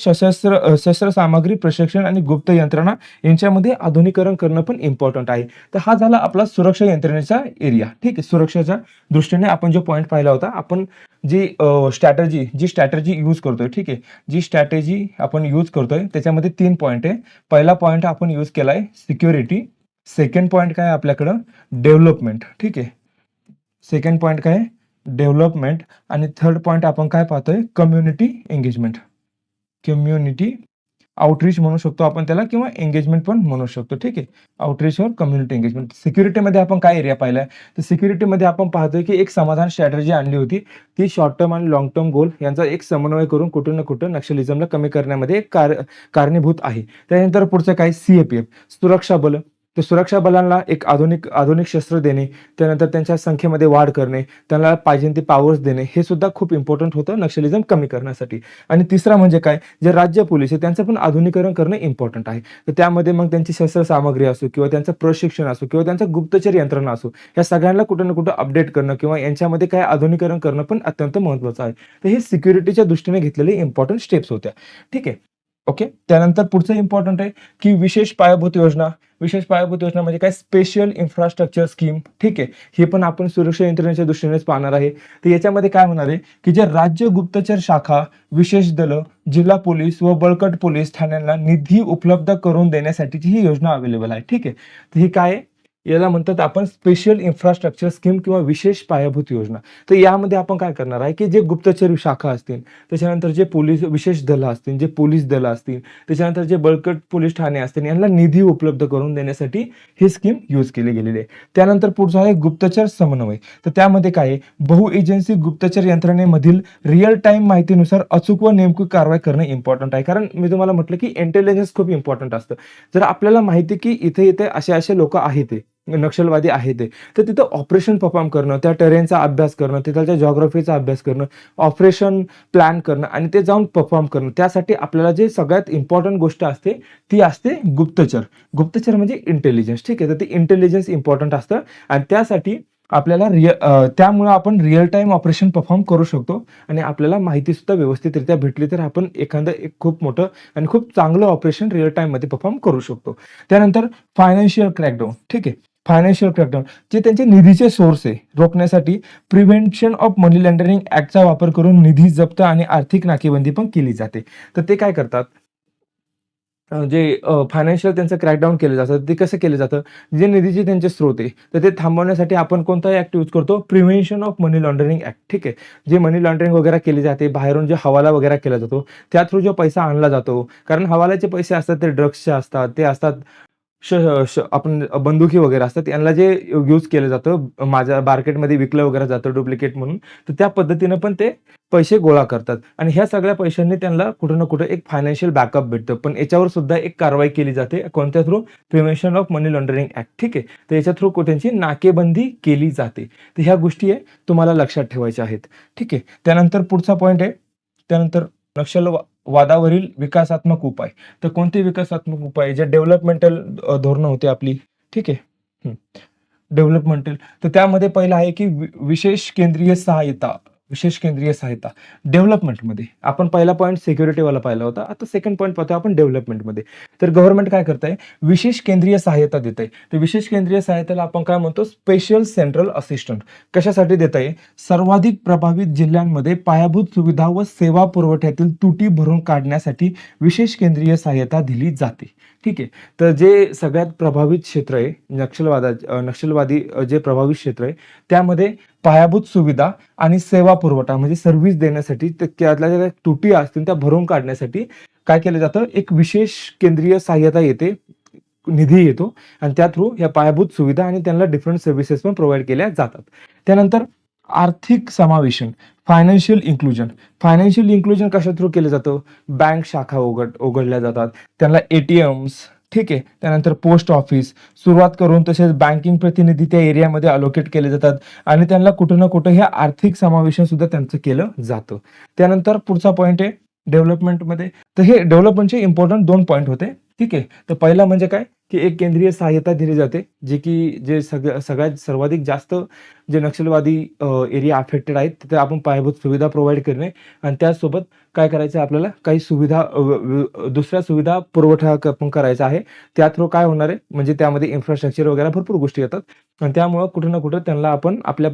शस्त्र सामग्री प्रशिक्षण आणि गुप्त यंत्रणा यांच्यामध्ये आधुनिकरण करणं पण इम्पॉर्टंट आहे. तर हा झाला आपला सुरक्षा यंत्रणेचा एरिया. ठीक आहे. सुरक्षेच्या दृष्टीने आपण जो पॉईंट पाहिला होता, आपण जी स्ट्रॅटेजी यूज करतोय. ठीक आहे. जी स्ट्रॅटेजी आपण यूज करतोय त्याच्यामध्ये 3 पॉईंट आहे. पहिला पॉईंट आपण यूज केलाय सिक्युरिटी. सेकंड पॉईंट काय आपल्याकडं? डेव्हलपमेंट. ठीक आहे. सेकंड पॉईंट काय? डेव्हलपमेंट. आणि थर्ड पॉईंट आपण काय पाहतोय? Community engagement. कम्युनिटी आउटरीच म्हणू शकतो आपण त्याला किंवा एंगेजमेंट पण म्हणू शकतो. ठीक आहे. आउटरीच और कम्युनिटी एंगेजमेंट. सिक्युरिटीमध्ये आपण काय एरिया पाहिलाय? तर सिक्युरिटीमध्ये आपण पाहतोय की एक समाधान स्ट्रॅटेजी आणली होती. ती शॉर्ट टर्म आणि लाँग टर्म गोल यांचा एक समन्वय करून कुठं ना कुठं नक्षलिझमला कमी करण्यामध्ये कारणीभूत आहे. त्यानंतर पुढचं काय? सीएपीएफ सुरक्षा बल. तर सुरक्षा बलांना एक आधुनिक शस्त्र देणे, त्यानंतर त्यांच्या संख्येमध्ये वाढ करणे, त्यांना पाहिजे ते पॉवर्स देणे, हे सुद्धा खूप इम्पॉर्टंट होतं नक्षलिझम कमी करण्यासाठी. आणि तिसरा म्हणजे काय? जे राज्य पोलीस आहे त्यांचं पण आधुनिकरण करणं इम्पॉर्टंट आहे. तर त्यामध्ये मग त्यांची शस्त्र सामग्री असो किंवा त्यांचं प्रशिक्षण असो किंवा त्यांचं गुप्तचर यंत्रणा असो, या सगळ्यांना कुठं ना कुठं अपडेट करणं किंवा यांच्यामध्ये काय आधुनिकरण करणं पण अत्यंत महत्त्वाचं आहे. तर हे सिक्युरिटीच्या दृष्टीने घेतलेले इम्पॉर्टंट स्टेप्स होत्या. ठीक आहे. ओके. त्यानंतर पुढचं इम्पॉर्टंट आहे की विशेष पायाभूत योजना. विशेष पायाभूत योजना म्हणजे काय? Special infrastructure scheme. ठीक आहे. हे पण आपण सुरक्षा यंत्रणेच्या दृष्टीनेच पाहणार आहे. तर याच्यामध्ये काय होणार आहे की जे राज्य गुप्तचर शाखा, विशेष दल, जिल्हा पोलीस व बळकट पोलीस ठाण्यांना निधी उपलब्ध करून देण्यासाठीची ही योजना अवेलेबल आहे. ठीक आहे. तर ही काय आहे? याला म्हणतात आपण स्पेशल इन्फ्रास्ट्रक्चर स्कीम किंवा विशेष पायाभूत योजना. तर यामध्ये आपण काय करणार आहे की जे गुप्तचर शाखा असतील, त्याच्यानंतर जे पोलीस विशेष दलं असतील, जे पोलीस दलं असतील, त्याच्यानंतर जे बळकट पोलीस ठाणे असतील, यांना निधी उपलब्ध करून देण्यासाठी ही स्कीम यूज केली गेलेली आहे. त्यानंतर पुढचं आहे गुप्तचर समन्वय. तर त्यामध्ये काय आहे? बहु एजन्सी गुप्तचर यंत्रणेमधील रिअल टाईम माहितीनुसार अचूक व नेमकी कारवाई करणं इम्पॉर्टंट आहे. कारण मी तुम्हाला म्हटलं की इंटेलिजन्स खूप इम्पॉर्टंट असतं. जर आपल्याला माहिती की इथे असे लोक आहेत नक्षलवादी आहे ते, तर तिथं ऑपरेशन परफॉर्म करणं, त्या टेरेनचा अभ्यास करणं, तिथलच्या जिओग्राफीचा अभ्यास करणं, ऑपरेशन प्लॅन करणं आणि ते जाऊन परफॉर्म करणं. त्यासाठी आपल्याला जे सगळ्यात इम्पॉर्टंट गोष्ट असते, ती असते गुप्तचर. गुप्तचर म्हणजे इंटेलिजन्स, ठीक आहे. तर ते इंटेलिजन्स इम्पॉर्टंट असतं आणि त्यासाठी आपल्याला त्यामुळं आपण रिअल टाईम ऑपरेशन परफॉर्म करू शकतो आणि आपल्याला माहितीसुद्धा व्यवस्थितरित्या भेटली तर आपण एखादं एक खूप मोठं आणि खूप चांगलं ऑपरेशन रिअल टाईममध्ये परफॉर्म करू शकतो. त्यानंतर फायनान्शियल क्रॅकडाऊन, ठीक आहे. फायनान्शियल क्रॅकडाऊन जे त्यांचे निधीचे सोर्स आहे रोखण्यासाठी प्रिव्हेन्शन ऑफ मनी लॉन्ड्रिंग ऍक्टचा वापर करून निधी जप्त आणि आर्थिक नाकेबंदी पण केली जाते. तर ते काय करतात, जे फायनान्शियल त्यांचं क्रॅकडाऊन केलं जातं. ते कसं केलं जातं, जे निधीचे त्यांचे स्रोत आहे, तर ते थांबवण्यासाठी आपण कोणता ॲक्ट यूज करतो, prevention of money laundering act, ठीक आहे. जे मनी लॉन्ड्रिंग वगैरे केली जाते, बाहेरून जे हवाला वगैरे केला जातो, त्या थ्रू जो पैसा आणला जातो, कारण हवालाचे पैसे असतात ते ड्रग्सचे असतात, ते असतात श श आपण बंदुकी वगैरे असतात, यांना जे यूज केलं जातं, माझ्या मार्केटमध्ये विकलं वगैरे जातं डुप्लिकेट म्हणून. तर त्या पद्धतीनं पण ते पैसे गोळा करतात आणि ह्या सगळ्या पैशांनी त्यांना कुठं ना कुठं एक फायनान्शियल बॅकअप भेटतं. पण याच्यावर सुद्धा एक कारवाई केली जाते. कोणत्या through? Prevention of money laundering act, ठीक आहे. तर याच्या थ्रू त्यांची नाकेबंदी केली जाते. तर ह्या गोष्टी आहे तुम्हाला लक्षात ठेवायच्या आहेत, ठीक आहे. त्यानंतर पुढचा पॉइंट आहे, त्यानंतर वादावरील विकासात्मक उपाय. तर कोणते विकासात्मक उपाय, जे डेव्हलपमेंटल धोरणं होते आपली, ठीक आहे. डेव्हलपमेंटल, तर त्यामध्ये पहिलं आहे की विशेष केंद्रीय सहायता. विशेष केंद्रीय सहायता डेव्हलपमेंटमध्ये आपण पहिला पॉईंट सिक्युरिटीवाला पाहिला होता, आता सेकंड पॉईंट पाहतो आपण डेव्हलपमेंटमध्ये. तर गव्हर्नमेंट काय करत आहे, विशेष केंद्रीय सहायता देत आहे. तर विशेष केंद्रीय सहायताला आपण काय म्हणतो, स्पेशल सेंट्रल असिस्टंट. कशासाठी देत आहे, सर्वाधिक प्रभावित जिल्ह्यांमध्ये पायाभूत सुविधा व सेवा पुरवठ्यातील त्रुटी भरून काढण्यासाठी विशेष केंद्रीय सहायता दिली जाते, ठीक आहे. तर जे सगळ्यात प्रभावित क्षेत्र आहे नक्षलवादी जे प्रभावित क्षेत्र आहे, त्यामध्ये पायाभूत सुविधा आणि सेवा पुरवठा म्हणजे सर्व्हिस देण्यासाठी त्यातल्या ज्या त्रुटी असतील त्या भरून काढण्यासाठी काय केलं जातं, एक विशेष केंद्रीय सहाय्यता येते, निधी येतो आणि त्या थ्रू या पायाभूत सुविधा आणि त्यांना डिफरंट सर्व्हिसेस पण प्रोव्हाइड केल्या जातात. त्यानंतर आर्थिक समावेशन, फायनान्शियल इन्क्लुजन. फायनान्शियल इन्क्लुजन कशा थ्रू केलं जातं, बँक शाखा उघडल्या जातात, त्यांना एटीएम्स, ठीक आहे. त्यानंतर पोस्ट ऑफिस सुरुवात करून तसेच बँकिंग प्रतिनिधी त्या एरियामध्ये अलोकेट केले जातात आणि त्यांना कुठं ना कुठं हे आर्थिक समावेशन सुद्धा त्यांचं केलं जातं. त्यानंतर पुढचा पॉईंट आहे डेव्हलपमेंटमध्ये. तर हे डेव्हलपमेंटचे इम्पॉर्टंट 2 पॉईंट होते, ठीक आहे. तर पहिला म्हणजे काय, की एक केंद्रीय सहाय्यता दिली जाते, जे सगळ्यात सर्वाधिक जास्त जे नक्षलवादी एरिया अफेक्टेड आहेत तिथे आपण पायाभूत सुविधा प्रोव्हाइड करणे आणि त्याचसोबत काय करायचं, आपल्याला काही सुविधा दुसऱ्या सुविधा पुरवठा पण करायचा आहे. त्या थ्रू काय होणार आहे, म्हणजे त्यामध्ये इन्फ्रास्ट्रक्चर वगैरे भरपूर गोष्टी येतात आणि त्यामुळं कुठं ना कुठं त्यांना आपण आपल्या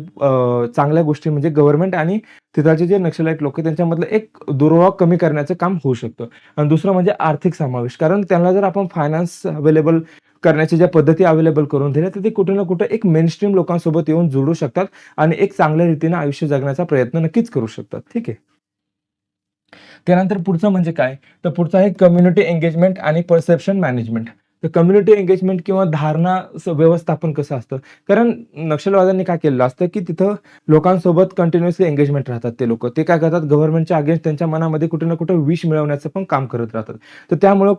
चांगल्या गोष्टी म्हणजे गव्हर्नमेंट आणि तिथलचे जे नक्षलाईट लोक आहेत त्यांच्यामधलं एक दुरावा कमी करण्याचं काम होऊ शकतं. आणि दुसरं म्हणजे आर्थिक समावेश, कारण त्यांना जर आपण फायनान्स अवेलेबल करण्याच्या ज्या पद्धती अवेलेबल करून दिल्या तर ते कुठे ना कुठे एक मेनस्ट्रीम लोकांसोबत येऊन जोडू शकतात आणि एक चांगल्या रीतीने आयुष्य जगण्याचा प्रयत्न नक्कीच करू शकतात, ठीक आहे. त्यानंतर पुढचं म्हणजे काय, तर पुढचं आहे कम्युनिटी एंगेजमेंट आणि परसेप्शन मॅनेजमेंट. तर कम्युनिटी एंगेजमेंट किंवा धारणा व्यवस्थापन कसं असतं, कारण नक्षलवाद्यांनी काय केलेलं असतं की तिथं लोकांसोबत कंटिन्युअसली एंगेजमेंट राहतात. ते लोक ते काय करतात, गव्हर्नमेंटच्या अगेन्स्ट त्यांच्या मनामध्ये कुठे ना कुठे विष मिळवण्याचं पण काम करत राहतात. तर त्यामुळं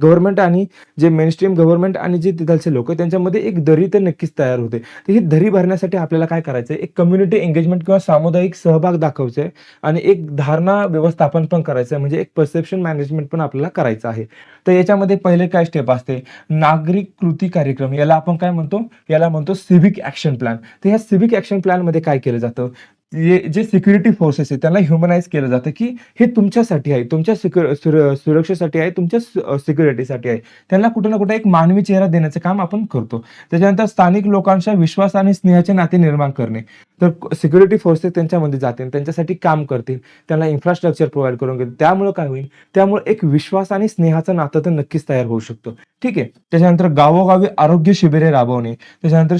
गव्हर्नमेंट आणि जे मेनस्ट्रीम गव्हर्नमेंट आणि जे तिथलचे लोक त्यांच्यामध्ये एक दरी तर नक्कीच तयार होते. तर ही दरी भरण्यासाठी आपल्याला काय करायचं आहे, एक कम्युनिटी एंगेजमेंट किंवा सामुदायिक सहभाग दाखवायचा आहे आणि एक धारणा व्यवस्थापन पण करायचं आहे, म्हणजे एक परसेप्शन मॅनेजमेंट पण आपल्याला करायचं आहे. तर याच्यामध्ये पहिले काय स्टेप असते, नागरिक कृती कार्यक्रम, याला आपण काय म्हणतो, याला म्हणतो सिव्हिक ॲक्शन प्लॅन. तर ह्या सिव्हिक ॲक्शन प्लॅनमध्ये काय केलं जातं, जे सिक्युरिटी फोर्सेस आहेत त्यांना ह्युमनाइज केलं जातं, की हे तुमच्यासाठी आहे, तुमच्या सुरक्षेसाठी आहे, तुमच्या सिक्युरिटीसाठी आहे. त्यांना कुठे ना कुठे एक मानवी चेहरा देण्याचं काम आपण करतो. त्याच्यानंतर स्थानिक लोकांच्या विश्वास आणि स्नेहाचे नाते निर्माण करणे. तर सिक्युरिटी फोर्सेस त्यांच्यामध्ये जातील, त्यांच्यासाठी काम करतील, त्यांना इन्फ्रास्ट्रक्चर प्रोव्हाइड करून घेतील. त्यामुळे काय होईल, त्यामुळे एक विश्वास आणि स्नेहाचं नातं तर नक्कीच तयार होऊ शकतं, ठीक आहे. त्याच्यानंतर गावोगावी आरोग्य शिबिरे राबवणे, त्याच्यानंतर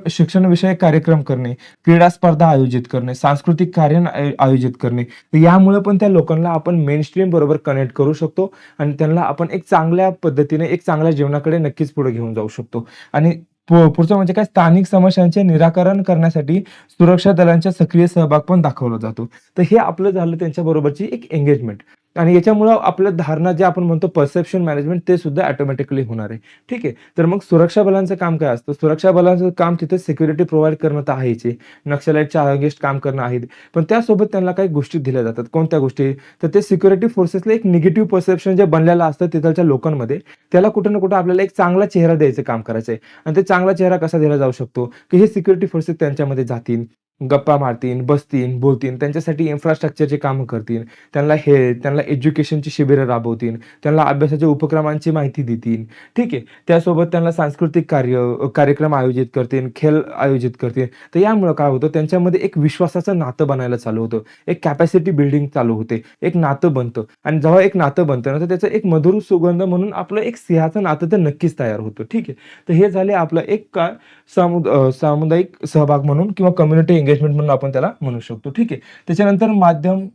शिक्षण विषयक कार्यक्रम करणे, क्रीडा स्पर्धा आयोजित करणे, सांस्कृतिक कार्य आयोजित करणे. तर यामुळे पण त्या लोकांना आपण मेनस्ट्रीम बरोबर कनेक्ट करू शकतो आणि त्यांना आपण एक चांगल्या पद्धतीने एक चांगल्या जीवनाकडे नक्कीच पुढे घेऊन जाऊ शकतो. आणि पुढचं म्हणजे काय, स्थानिक समस्यांचे निराकरण करण्यासाठी सुरक्षा दलांचा सक्रिय सहभाग पण दाखवला जातो. तर हे आपलं झालं त्यांच्या बरोबरची एक एंगेजमेंट. आणि याच्यामुळं आपल्या धारणा जे आपण म्हणतो परसेप्शन मॅनेजमेंट ते सुद्धा ऑटोमॅटिकली होणार आहे. ठीक आहे. तर मग सुरक्षा बलांचं काम काय असतं? सुरक्षा बलांचं काम तिथे सिक्युरिटी प्रोव्हाईड करणं तर आहेच आहे. नक्षलाईटच्या अगेन्स्ट काम करणं आहे. पण त्यासोबत त्यांना काही गोष्टी दिल्या जातात. कोणत्या गोष्टी? तर ते सिक्युरिटी फोर्सेसला एक निगेटिव्ह परसेप्शन जे बनलेलं असतं तिथलच्या लोकांमध्ये, त्याला कुठे ना कुठे आपल्याला एक चांगला चेहरा द्यायचं काम करायचं आहे. आणि ते चांगला चेहरा कसा दिला जाऊ शकतो? की हे सिक्युरिटी फोर्सेस त्यांच्यामध्ये जातील, गप्पा मारतील, बसतील, बोलतील, त्यांच्यासाठी इन्फ्रास्ट्रक्चरची कामं करतील. त्यांना एज्युकेशनची शिबिरं राबवतील, त्यांना अभ्यासाच्या उपक्रमांची माहिती देतील. ठीक आहे. त्यासोबत त्यांना सांस्कृतिक कार्यक्रम आयोजित करतील, खेळ आयोजित करतील. तर यामुळं काय होतं त्यांच्यामध्ये एक विश्वासाचं नातं बनायला चालू होतं. एक कॅपॅसिटी बिल्डिंग चालू होते. एक नातं बनतं आणि जेव्हा एक नातं बनतं ना, तर त्याचा एक मधुर सुगंध म्हणून आपलं एक सिंहाचं नातं तर नक्कीच तयार होतं. ठीक आहे. तर हे झाले आपलं एक काय सामुदायिक सहभाग म्हणून किंवा कम्युनिटी एंगेजमेंट म्हणून आपण त्याला म्हणू शकतो. ठीक आहे. त्याच्यानंतर माध्यम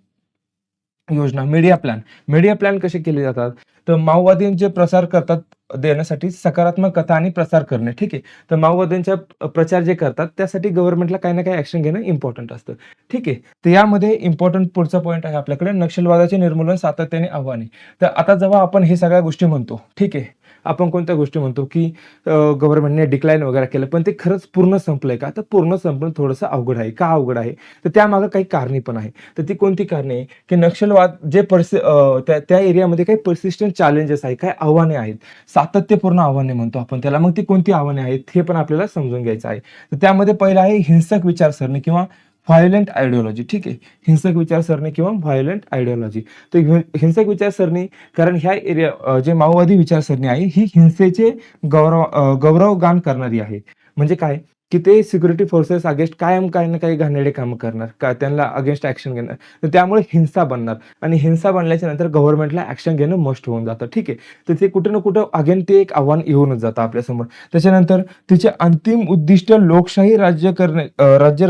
योजना, मीडिया प्लॅन. मीडिया प्लॅन कसे केले जातात? तर माओवादींचे प्रसार करतात देण्यासाठी सकारात्मक कथा आणि प्रसार करणे. ठीक आहे. तर माओवाद्यांचा प्रचार जे करतात त्यासाठी गव्हर्नमेंटला काही ना काही ॲक्शन घेणं इम्पोर्टंट असतं. ठीक आहे. तर यामध्ये इम्पोर्टंट पुढचा पॉइंट आहे आपल्याकडे नक्षलवादाचे निर्मूलन सातत्याने आव्हाने. तर आता जेव्हा आपण हे सगळ्या गोष्टी म्हणतो, ठीक आहे. आपण कोणत्या गोष्टी म्हणतो, की गव्हर्नमेंटने डिक्लाइन वगैरे केलं, पण ते खरंच पूर्ण संपलंय का? तर पूर्ण संपणं थोडंसं अवघड आहे. का अवघड आहे? तर त्यामागे काही कारणे पण आहे. तर ती कोणती कारणे आहे? की नक्षलवाद जे त्या त्या एरियामध्ये काही पर्सिस्टंट चॅलेंजेस आहेत, काही आव्हाने आहेत. सातत्यपूर्ण आव्हाने म्हणतो आपण त्याला. मग ती कोणती आव्हाने आहेत? हे पण आपल्याला समजून घ्यायचं आहे. तर त्यामध्ये पहिलं आहे हिंसक विचारसरणी किंवा व्हायोलेंट आयडिओलॉजी. ठीक आहे. हिंसक विचारसरणी किंवा व्हायोलेंट आयडिओलॉजी. तर हिंसक विचारसरणी कारण ह्या जे माओवादी विचारसरणी आहे, ही हिंसेचे गौरवगान करणारी आहे. म्हणजे काय? की ते सिक्युरिटी फोर्सेस अगेन्स्ट कायम काही ना काही घाणेरडे कामं करणार. का त्यांना अगेन्स्ट ॲक्शन घेणार. तर त्यामुळे हिंसा बनणार आणि हिंसा बनल्याच्या नंतर गव्हर्नमेंटला ॲक्शन घेणं मस्ट होऊन जातं. ठीक आहे. तर ते कुठे ना कुठं अगेन ते एक आव्हान येऊनच जातं आपल्यासमोर. त्याच्यानंतर तिचे अंतिम उद्दिष्ट लोकशाही राज्य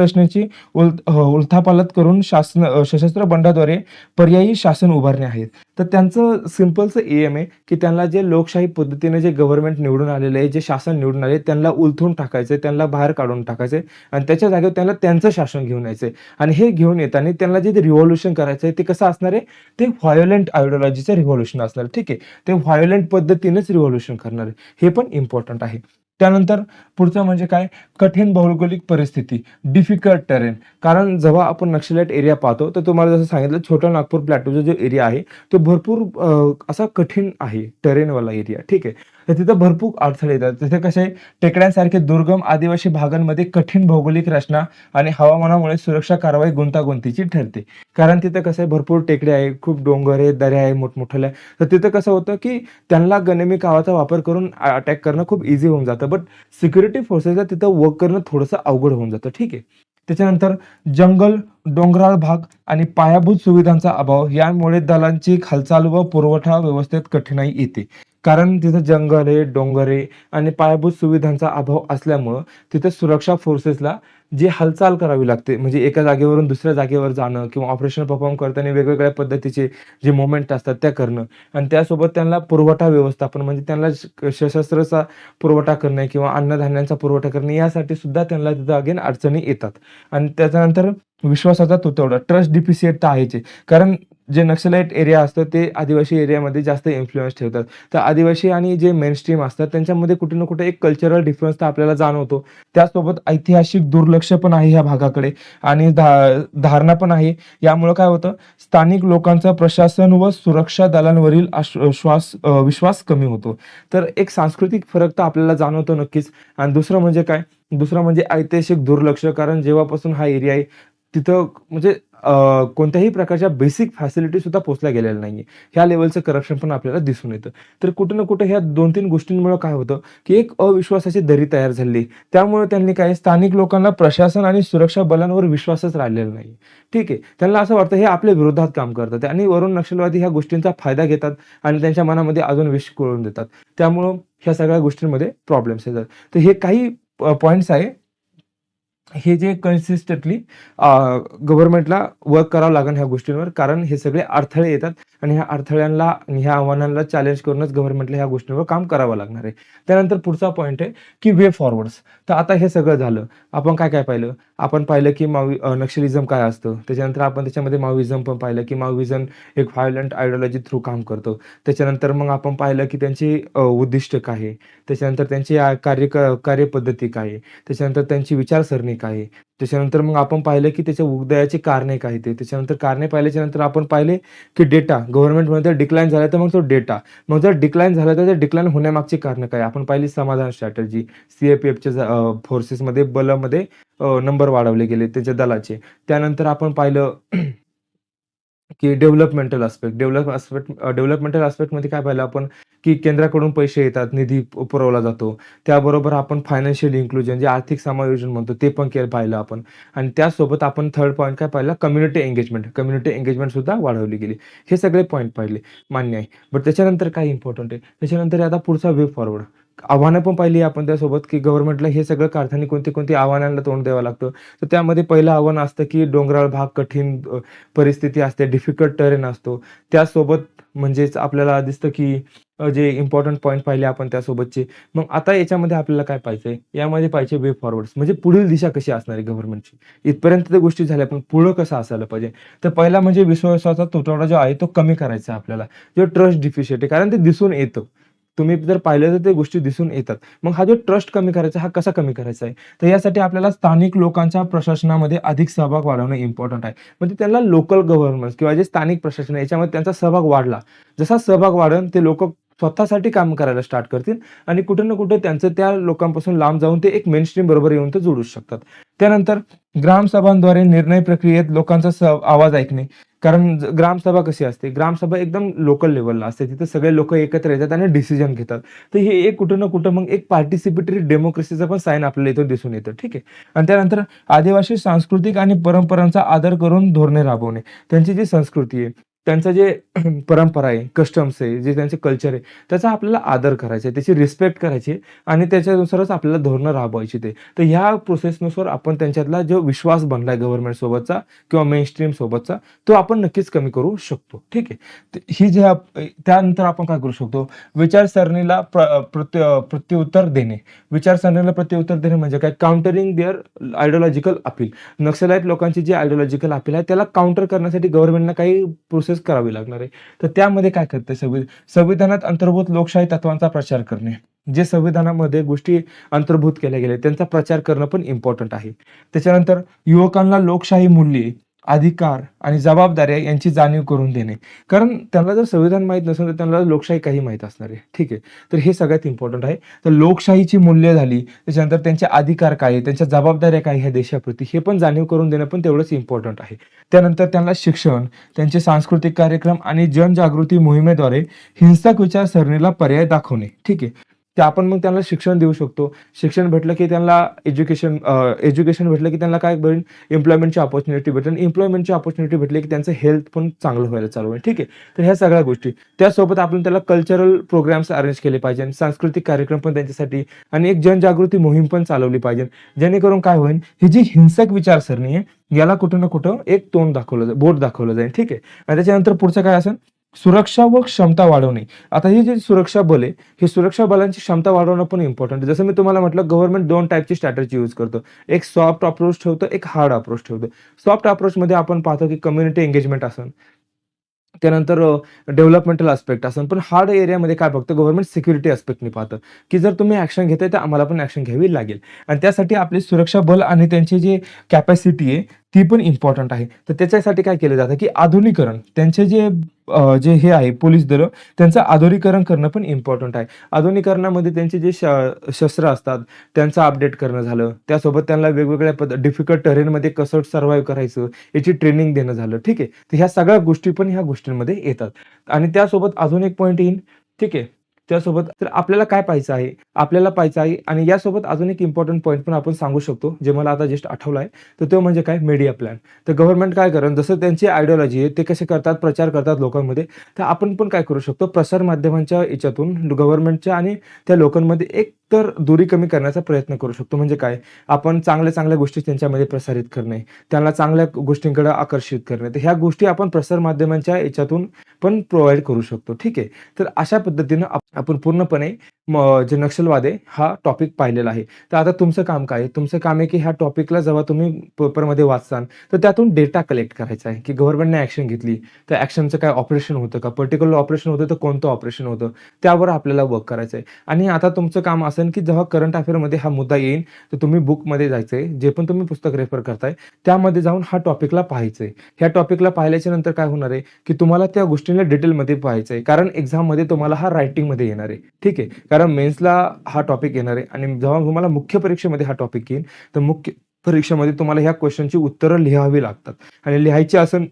रचनेची उलथापालथ करून सशस्त्र बंडाद्वारे पर्यायी शासन उभारणे आहेत. तर त्यांचं सिंपलचं एम आहे, की त्यांना जे लोकशाही पद्धतीने जे गव्हर्नमेंट निवडून आलेलं आहे, जे शासन निवडून आले, त्यांना उलथून टाकायचंय, त्यांना बाहेर काढून टाकायचंय आणि त्याच्या जागेवर त्यांना त्यांचं शासन घेऊन यायचंय आणि हे घेऊन येताना त्यांना जे रिव्होल्यूशन करायचंय ते कसं असणार आहे? ते व्हायोलेंट आयडिओलॉजीचं रिव्होल्यूशन असणार. ठीक आहे. ते व्हायोलेंट पद्धतीनेच रिव्होल्यूशन करणार आहे. हे पण इम्पोर्टंट आहे. त्यानंतर पुढचं म्हणजे काय? कठीण भौगोलिक परिस्थिती, डिफिकल्ट टेरेन. कारण जेव्हा आपण नक्षलाईट एरिया पाहतो, तर तुम्हाला जसं सांगितलं छोटा नागपूर प्लॅटूचा जो एरिया आहे, तो भरपूर असा कठीण आहे, टेरेनवाला एरिया. ठीक आहे. तर तिथं भरपूर अडथळे येतात. तिथे कसे टेकड्यांसारखे दुर्गम आदिवासी भागांमध्ये कठीण भौगोलिक रचना आणि हवामानामुळे सुरक्षा कारवाई गुंतागुंतीची ठरते. कारण तिथं कसं आहे भरपूर टेकड्या आहे, खूप डोंगर आहे, दऱ्या आहे मोठमोठ्या. तर तिथं कसं होतं, की त्यांना गनिमी कावाचा वापर करून अटॅक करणं खूप ईझी होऊन जातं. बट सिक्युरिटी फोर्सेसला तिथं वर्क करणं थोडंसं अवघड होऊन जातं. ठीक आहे. त्याच्यानंतर जंगल, डोंगराळ भाग आणि पायाभूत सुविधांचा अभाव यामुळे दलांची हालचाल व पुरवठा व्यवस्थेत कठीणाई येते. कारण तिथं जंगल आहे, डोंगर आहे आणि पायाभूत सुविधांचा अभाव असल्यामुळं तिथं सुरक्षा फोर्सेसला जी हालचाल करावी लागते, म्हणजे एका जागेवरून दुसऱ्या जागेवर जाणं किंवा ऑपरेशन परफॉर्म करताना वेगवेगळ्या पद्धतीचे जे मूव्हमेंट असतात त्या करणं आणि त्यासोबत त्यांना पुरवठा व्यवस्थापन म्हणजे त्यांना सशस्त्रचा पुरवठा करणे किंवा अन्नधान्यांचा पुरवठा करणे यासाठी सुद्धा त्यांना तिथं अगेन अडचणी येतात. आणि त्याच्यानंतर विश्वासाचा तुटवडा, ट्रस्ट डिफिसिट तर आहेच आहे. कारण जे नक्षलाईट एरिया असतं ते आदिवासी एरियामध्ये जास्त इन्फ्लुअन्स ठेवतात. तर आदिवासी आणि जे मेनस्ट्रीम असतात त्यांच्यामध्ये कुठे ना कुठे एक कल्चरल डिफरन्स तर आपल्याला जाणवतो. त्याचसोबत ऐतिहासिक दुर्लक्ष पण आहे ह्या भागाकडे आणि धारणा पण आहे. यामुळं काय होतं, स्थानिक लोकांचा प्रशासन व सुरक्षा दलांवरील विश्वास कमी होतो. तर एक सांस्कृतिक फरक तर आपल्याला जाणवतो नक्कीच. आणि दुसरं म्हणजे काय? दुसरं म्हणजे ऐतिहासिक दुर्लक्ष. कारण जेव्हापासून हा एरिया आहे तिथं म्हणजे कोणत्याही प्रकारच्या बेसिक फॅसिलिटी सुद्धा पोहोचल्या गेलेल्या नाहीये. ह्या लेव्हलचं करप्शन पण आपल्याला दिसून येतं. तर कुठे ना कुठे ह्या 2-3 गोष्टींमुळं काय होतं, की एक अविश्वासाची दरी तयार झाली. त्यामुळे त्यांनी काय स्थानिक लोकांना प्रशासन आणि सुरक्षा बलांवर विश्वासच राहिलेला नाही. ठीक आहे. त्यांना असं वाटतं हे आपल्या विरोधात काम करतात आणि वरून नक्षलवादी ह्या गोष्टींचा फायदा घेतात आणि त्यांच्या मनामध्ये अजून विष करून देतात. त्यामुळं ह्या सगळ्या गोष्टींमध्ये प्रॉब्लेम्स येतात. तर हे काही पॉइंट्स आहे हे जे कन्सिस्टंटली गव्हर्नमेंटला वर्क करावं लागेल ह्या गोष्टींवर. कारण हे सगळे अडथळे येतात आणि ह्या अडथळ्यांना आणि ह्या आव्हानांना चॅलेंज करूनच गव्हर्नमेंटला ह्या गोष्टींवर काम करावं लागणार आहे. त्यानंतर पुढचा पॉइंट आहे, की वे फॉरवर्ड्स. तर आता हे सगळं झालं. आपण काय-काय पाहिलं? आपण पाहिलं, की नक्षलिझम काय असतं. त्याच्यानंतर आपण त्याच्यामध्ये माओइझम पण पाहिलं, की माओइझम एक व्हायलंट आयडिओलॉजी थ्रू काम करतो. त्याच्यानंतर मग आपण पाहिलं, की त्यांची उद्दिष्ट काय आहे. त्याच्यानंतर त्यांची कार्यपद्धती काय आहे. त्याच्यानंतर त्यांची विचारसरणी काय आहे. त्याच्यानंतर मग आपण पाहिलं, की त्याच्या उदयाची कारणे काय ते. त्याच्यानंतर कारणे पाहिल्याच्यानंतर आपण पाहिले, की डेटा गव्हर्नमेंटमध्ये डिक्लाइन झाला तर मग तो डेटा. मग जर डिक्लाइन झाला तर ते डिक्लाइन होण्यामागची कारणं काय? आपण पाहिली समाधान स्ट्रॅटेजी. सीआरपीएफच्या फोर्सेसमध्ये बलामध्ये नंबर वाढवले गेले त्याच्या दलाचे. त्यानंतर आपण पाहिलं की डेव्हलपमेंटल अस्पेक्टमध्ये काय पाहिलं आपण, की केंद्राकडून पैसे येतात, निधी पुरवला जातो. त्याबरोबर आपण फायनान्शियल इन्क्लुजन जे आर्थिक समायोजन म्हणतो ते पण पाहिलं आपण. आणि त्यासोबत आपण थर्ड पॉइंट काय पाहिला, कम्युनिटी एंगेजमेंट सुद्धा वाढवली गेली. हे सगळे पॉइंट पाहिले, मान्य आहे. बट त्याच्यानंतर काय इम्पोर्टंट आहे, त्याच्यानंतर आता पुढचा वे फॉरवर्ड. आव्हानं पण पाहिली आपण त्यासोबत, की गव्हर्नमेंटला हे सगळं काढताना कोणती-कोणती आव्हानांना तोंड द्यावं लागतं. तर त्यामध्ये पहिलं आव्हान असतं, की डोंगराळ भाग, कठीण परिस्थिती असते, डिफिकल्ट टेरेन असतो. त्यासोबत म्हणजेच आपल्याला दिसतं, की जे इम्पोर्टंट पॉइंट पाहिले आपण त्यासोबतचे. मग आता याच्यामध्ये आपल्याला काय पाहिजे? यामध्ये पाहिजे वे फॉरवर्ड्स म्हणजे पुढील दिशा कशी असणार आहे गव्हर्नमेंटची. इथपर्यंत त्या गोष्टी झाल्या, पण पुढं कसं असायला पाहिजे? तर पहिला म्हणजे विश्वासाचा तुटवडा जो आहे तो कमी करायचा आहे आपल्याला. जो ट्रस्ट डिफिशियंट आहे कारण ते दिसून येतं. तुम्ही जर पाहिलं तर ते गोष्टी दिसून येतात. मग हा जो ट्रस्ट कमी करायचा हा कसा कमी करायचा आहे? तर यासाठी आपल्याला स्थानिक लोकांच्या प्रशासनामध्ये अधिक सहभाग वाढवणं इम्पोर्टंट आहे. म्हणजे त्यांना लोकल गव्हर्नमेंट्स किंवा जे स्थानिक प्रशासन आहे याच्यामध्ये त्यांचा सहभाग वाढला. जसा सहभाग वाढेल ते लोकं स्वतःसाठी काम करायला स्टार्ट करतील आणि कुठे ना कुठे त्यांचं त्या लोकांपासून लांब जाऊन ते एक मेनस्ट्रीम बरोबर येऊन ते जोडू शकतात. त्यानंतर ग्रामसभांद्वारे निर्णय प्रक्रियेत लोकांचा आवाज ऐकणे. कारण ग्रामसभा कशी असते? ग्रामसभा एकदम लोकल लेव्हलला असते. तिथे सगळे लोकं एकत्र येतात आणि डिसिजन घेतात. तर हे एक कुठं ना कुठं मग एक पार्टिसिपेटरी डेमोक्रेसीचा पण साइन आपल्याला इथून दिसून येतं. ठीक आहे. आणि त्यानंतर आदिवासी सांस्कृतिक आणि परंपरांचा आदर करून धोरणे राबवणे. त्यांची जी संस्कृती आहे, त्यांचं जे परंपरा आहे, कस्टम्स आहे, जे त्यांचे कल्चर आहे, त्याचा आपल्याला आदर करायचा आहे, त्याची रिस्पेक्ट करायची आहे आणि त्याच्यानुसारच आपल्याला धोरणं राबवायची ते. तर ह्या प्रोसेसनुसार आपण त्यांच्यातला जो विश्वास बनलाय गव्हर्नमेंट सोबतचा किंवा मेनस्ट्रीम सोबतचा, तो आपण नक्कीच कमी करू शकतो. ठीक आहे. ही जी त्यानंतर आपण काय करू शकतो? विचारसरणीला प्रत्युत्तर देणे. विचारसरणीला प्रत्युत्तर देणे म्हणजे काय? Countering their ideological appeal. Naxalite लोकांची जी आयडिओलॉजिकल अपील आहे, त्याला काउंटर करण्यासाठी गव्हर्नमेंटला काही प्रोसेस करावी लागणार आहे. तर त्यामध्ये काय करते संविधानात अंतर्भूत लोकशाही तत्त्वांचा प्रचार करणे. जे संविधानामध्ये गोष्टी अंतर्भूत केल्या गेल्या, त्यांचा प्रचार करणं पण इम्पोर्टंट आहे. त्याच्यानंतर युवकांना लोकशाही मूल्ये, अधिकार आणि जबाबदाऱ्या यांची जाणीव करून देणे. कारण त्यांना जर संविधान माहीत नसेल, तर त्यांना लोकशाही काही माहीत असणार आहे. ठीक आहे. तर हे सगळ्यात इम्पोर्टंट आहे. तर लोकशाहीची मूल्य झाली, त्याच्यानंतर त्यांचे अधिकार काय आहे, त्यांच्या जबाबदाऱ्या काय ह्या देशाप्रती, हे पण जाणीव करून देणं पण तेवढंच इम्पोर्टंट आहे. त्यानंतर त्यांना शिक्षण, त्यांचे सांस्कृतिक कार्यक्रम आणि जनजागृती मोहिमेद्वारे हिंसक विचारसरणीला पर्याय दाखवणे. ठीक आहे. ते आपण मग त्यांना शिक्षण देऊ शकतो. शिक्षण भेटलं की त्यांना एज्युकेशन भेटलं की त्यांना काय भेटेल? एम्प्लॉयमेंटची अपॉर्च्युनिटी भेटेल. एम्प्लॉयमेंटची अपॉर्च्युनिटी भेटली की त्यांचं हेल्थ पण चांगलं व्हायला चालू होईल. ठीक आहे. तर ह्या सगळ्या गोष्टी. त्यासोबत आपण त्याला कल्चरल प्रोग्राम्स अरेंज केले पाहिजे. सांस्कृतिक कार्यक्रम पण त्यांच्यासाठी आणि एक जनजागृती मोहीम पण चालवली पाहिजे. जेणेकरून काय होईल? ही जी हिंसक विचारसरणी आहे, याला कुठं ना कुठं एक तोंड दाखवलं जाईल, बोट दाखवलं जाईल. ठीक आहे. आणि त्याच्यानंतर पुढचं काय असेल? सुरक्षा व क्षमता वाढवणे. आता ही जी सुरक्षा बल आहे, ही सुरक्षा बलांची क्षमता वाढवणं पण इम्पोर्टंट आहे. जसं मी तुम्हाला म्हटलं गव्हर्नमेंट 2 टाइपची स्ट्रॅटेजी यूज करतो. एक सॉफ्ट अप्रोच ठेवतं, एक हार्ड अप्रोच ठेवतं. सॉफ्ट अप्रोचमध्ये आपण पाहतो की कम्युनिटी एंगेजमेंट असेल. त्यानंतर डेव्हलपमेंटल आस्पेक्ट असेल. पण हार्ड एरियामध्ये काय बघतं गव्हर्नमेंट सिक्युरिटी आस्पेक्टनी पाहतं, की जर तुम्ही ॲक्शन घेताय तर आम्हाला पण ॲक्शन घ्यावी लागेल. आणि त्यासाठी आपली सुरक्षा बल आणि त्यांची जी कॅपॅसिटी आहे ती पण इम्पॉर्टंट आहे. तर त्याच्यासाठी काय केलं जातं, की आधुनिकरण त्यांचे जे हे आहे पोलीस दलं त्यांचं आधुनिकरण करणं पण इम्पॉर्टंट आहे. आधुनिकरणामध्ये त्यांचे जे शस्त्र असतात त्यांचं अपडेट करणं झालं. त्यासोबत त्यांना वेगवेगळ्या डिफिकल्ट टेरेनमध्ये कसं सर्व्हाईव्ह करायचं याची ट्रेनिंग देणं झालं. ठीक आहे. तर ह्या सगळ्या गोष्टी पण ह्या गोष्टींमध्ये येतात. आणि त्यासोबत अजून एक पॉइंट येईल. ठीक आहे. त्यासोबत तर आपल्याला काय पाहायचं आहे? आपल्याला पाहायचं आहे आणि यासोबत अजून एक इम्पोर्टंट पॉइंट पण आपण सांगू शकतो, जे मला आता जस्ट आठवलं आहे. तर तो म्हणजे काय? Media plan. तर गव्हर्नमेंट काय करेल, जसं त्यांची आयडिओलॉजी आहे, ते कसे करतात, प्रचार करतात लोकांमध्ये. तर आपण पण काय करू शकतो, प्रसार माध्यमांच्या याच्यातून गव्हर्नमेंटच्या आणि त्या लोकांमध्ये एक तर दूरी कमी करण्याचा प्रयत्न करू शकतो. म्हणजे काय? आपण चांगल्या-चांगल्या गोष्टी त्यांच्यामध्ये प्रसारित करणे, त्यांना चांगल्या गोष्टींकडे आकर्षित करणे. तर ह्या गोष्टी आपण प्रसार माध्यमांच्या याच्यातून पण प्रोव्हाईड करू शकतो. ठीक आहे. तर अशा पद्धतीनं आपण पूर्णपणे जे नक्षलवाद आहे हा टॉपिक पाहिलेला आहे. तर आता तुमचं काम काय आहे? तुमचं काम आहे की ह्या टॉपिकला जेव्हा तुम्ही पेपरमध्ये वाचसाल, तर त्यातून डेटा कलेक्ट करायचा आहे, की गव्हर्नमेंटने ॲक्शन घेतली. तर ॲक्शनचं काय ऑपरेशन होतं का? पर्टिक्युलर ऑपरेशन होतं तर कोणतं ऑपरेशन होतं? त्यावर आपल्याला वर्क करायचं आहे. आणि आता तुमचं काम असेल की जेव्हा करंट अफेअरमध्ये हा मुद्दा येईल, तर तुम्ही बुकमध्ये जायचंय. जे पण तुम्ही पुस्तक रेफर करताय, त्यामध्ये जाऊन हा टॉपिकला पाहायचंय. ह्या टॉपिकला पाहिल्याच्या नंतर काय होणार आहे, की तुम्हाला त्या गोष्टीला डिटेलमध्ये पाहायचंय. कारण एक्झाममध्ये तुम्हाला हा रायटिंगमध्ये येणार आहे. ठीक आहे. कारण मेन्सला हा टॉपिक येणार आहे आणि जेव्हा तुम्हाला मुख्य परीक्षेमध्ये हा टॉपिक येईल, तर मुख्य परीक्षेमध्ये तुम्हाला ह्या क्वेशनची उत्तरं लिहावी लागतात आणि लिहायची असेल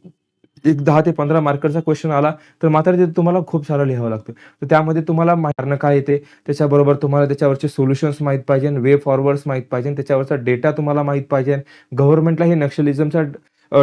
एक 10 ते 15 मार्करचा क्वेशन आला, तर मात्र तिथे तुम्हाला खूप सारं लिहावं लागतं. तर त्यामध्ये तुम्हाला मारणं काय येते, त्याच्याबरोबर तुम्हाला त्याच्यावरचे सोल्युशन्स माहीत पाहिजे, वे फॉरवर्ड्स माहीत पाहिजे, त्याच्यावरचा डेटा तुम्हाला माहीत पाहिजे. गव्हर्नमेंटला हे नक्षलिझमचा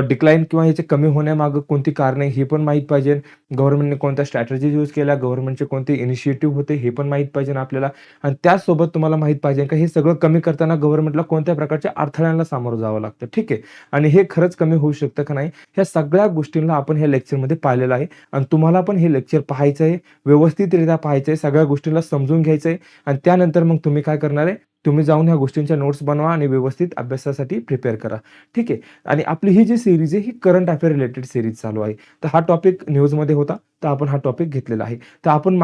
डिक्लाइन किंवा ह्याचे कमी होण्यामागे कोणती कारणे हे पण माहीत पाहिजे. गव्हर्नमेंटने कोणत्या स्ट्रॅटेजीज यूज केल्या, गव्हर्नमेंटचे कोणते इनिशिएटिव्ह होते हे पण माहीत पाहिजे आपल्याला आणि त्याचसोबत तुम्हाला माहीत पाहिजे का हे सगळं कमी करताना गव्हर्नमेंटला कोणत्या प्रकारच्या अडथळ्यांना सामोरं जावं लागतं. ठीक आहे. आणि हे खरंच कमी होऊ शकतं का नाही, ह्या सगळ्या गोष्टींना आपण ह्या लेक्चरमध्ये पाहिलेलं आहे आणि तुम्हाला पण हे लेक्चर पाहायचं आहे, व्यवस्थितरित्या पाहायचं आहे, सगळ्या गोष्टींना समजून घ्यायचं आहे आणि त्यानंतर मग तुम्ही काय करणार आहे, तुम्ही जाऊन ह्या गोष्टींच्या नोट्स बनवा आणि व्यवस्थित अभ्यासासाठी प्रिपेअर करा. ठीक आहे. आणि आपली ही जी सीरीज आहे, ही करंट अफेअर रिलेटेड सीरीज चालू आहे. तर हा टॉपिक न्यूजमध्ये होता, तर आपण हा टॉपिक घेतलेला आहे. तर आपण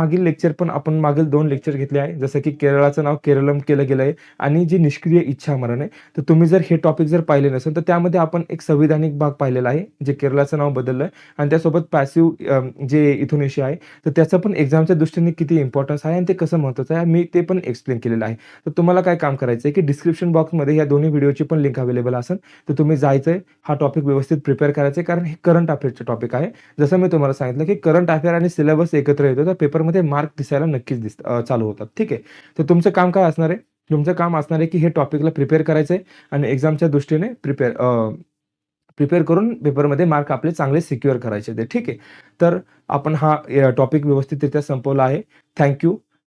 मागील 2 लेक्चर घेतले आहे. जसं की केरळाचं नाव केरळम केलं गेलं आहे आणि जी निष्क्रिय इच्छामरण आहे. तर तुम्ही जर हे टॉपिक जर पाहिले नसेल, तर त्यामध्ये आपण एक संविधानिक भाग पाहिलेला आहे, जे केरळाचं नाव बदललं आणि त्यासोबत पॅसिव्ह जे इथोनेशिया आहे, तर त्याचं पण एक्झामच्या दृष्टीने किती इम्पोर्टन्स आहे आणि ते कसं महत्त्वाचं आहे, मी ते पण एक्सप्लेन केलेलं आहे. तर तुम्हाला काय काम करायचं आहे, की डिस्क्रिप्शन बॉक्समध्ये या दोन्ही व्हिडिओची पण लिंक अवेलेबल असेल, तर तुम्ही जायचंय, हा टॉपिक व्यवस्थित प्रिपेअर करायचा आहे, कारण हे करंट अफेअरचे टॉपिक आहे. जसं मी तुम्हाला सांगितलं, की करंट अफेअर आणि सिलेबस एकत्र येतो, तर पेपरमध्ये मार्क दिसायला नक्कीच चालू होतात. ठीक आहे. तर तुमचं काम काय असणार आहे? तुमचं काम असणार आहे, की हे टॉपिकला प्रिपेअर करायचं आहे आणि एक्झामच्या दृष्टीने प्रिपेअर करून पेपरमध्ये मार्क आपले चांगले सिक्युअर करायचे ते. ठीक आहे. तर आपण हा टॉपिक व्यवस्थितरित्या संपवला आहे. Thank you.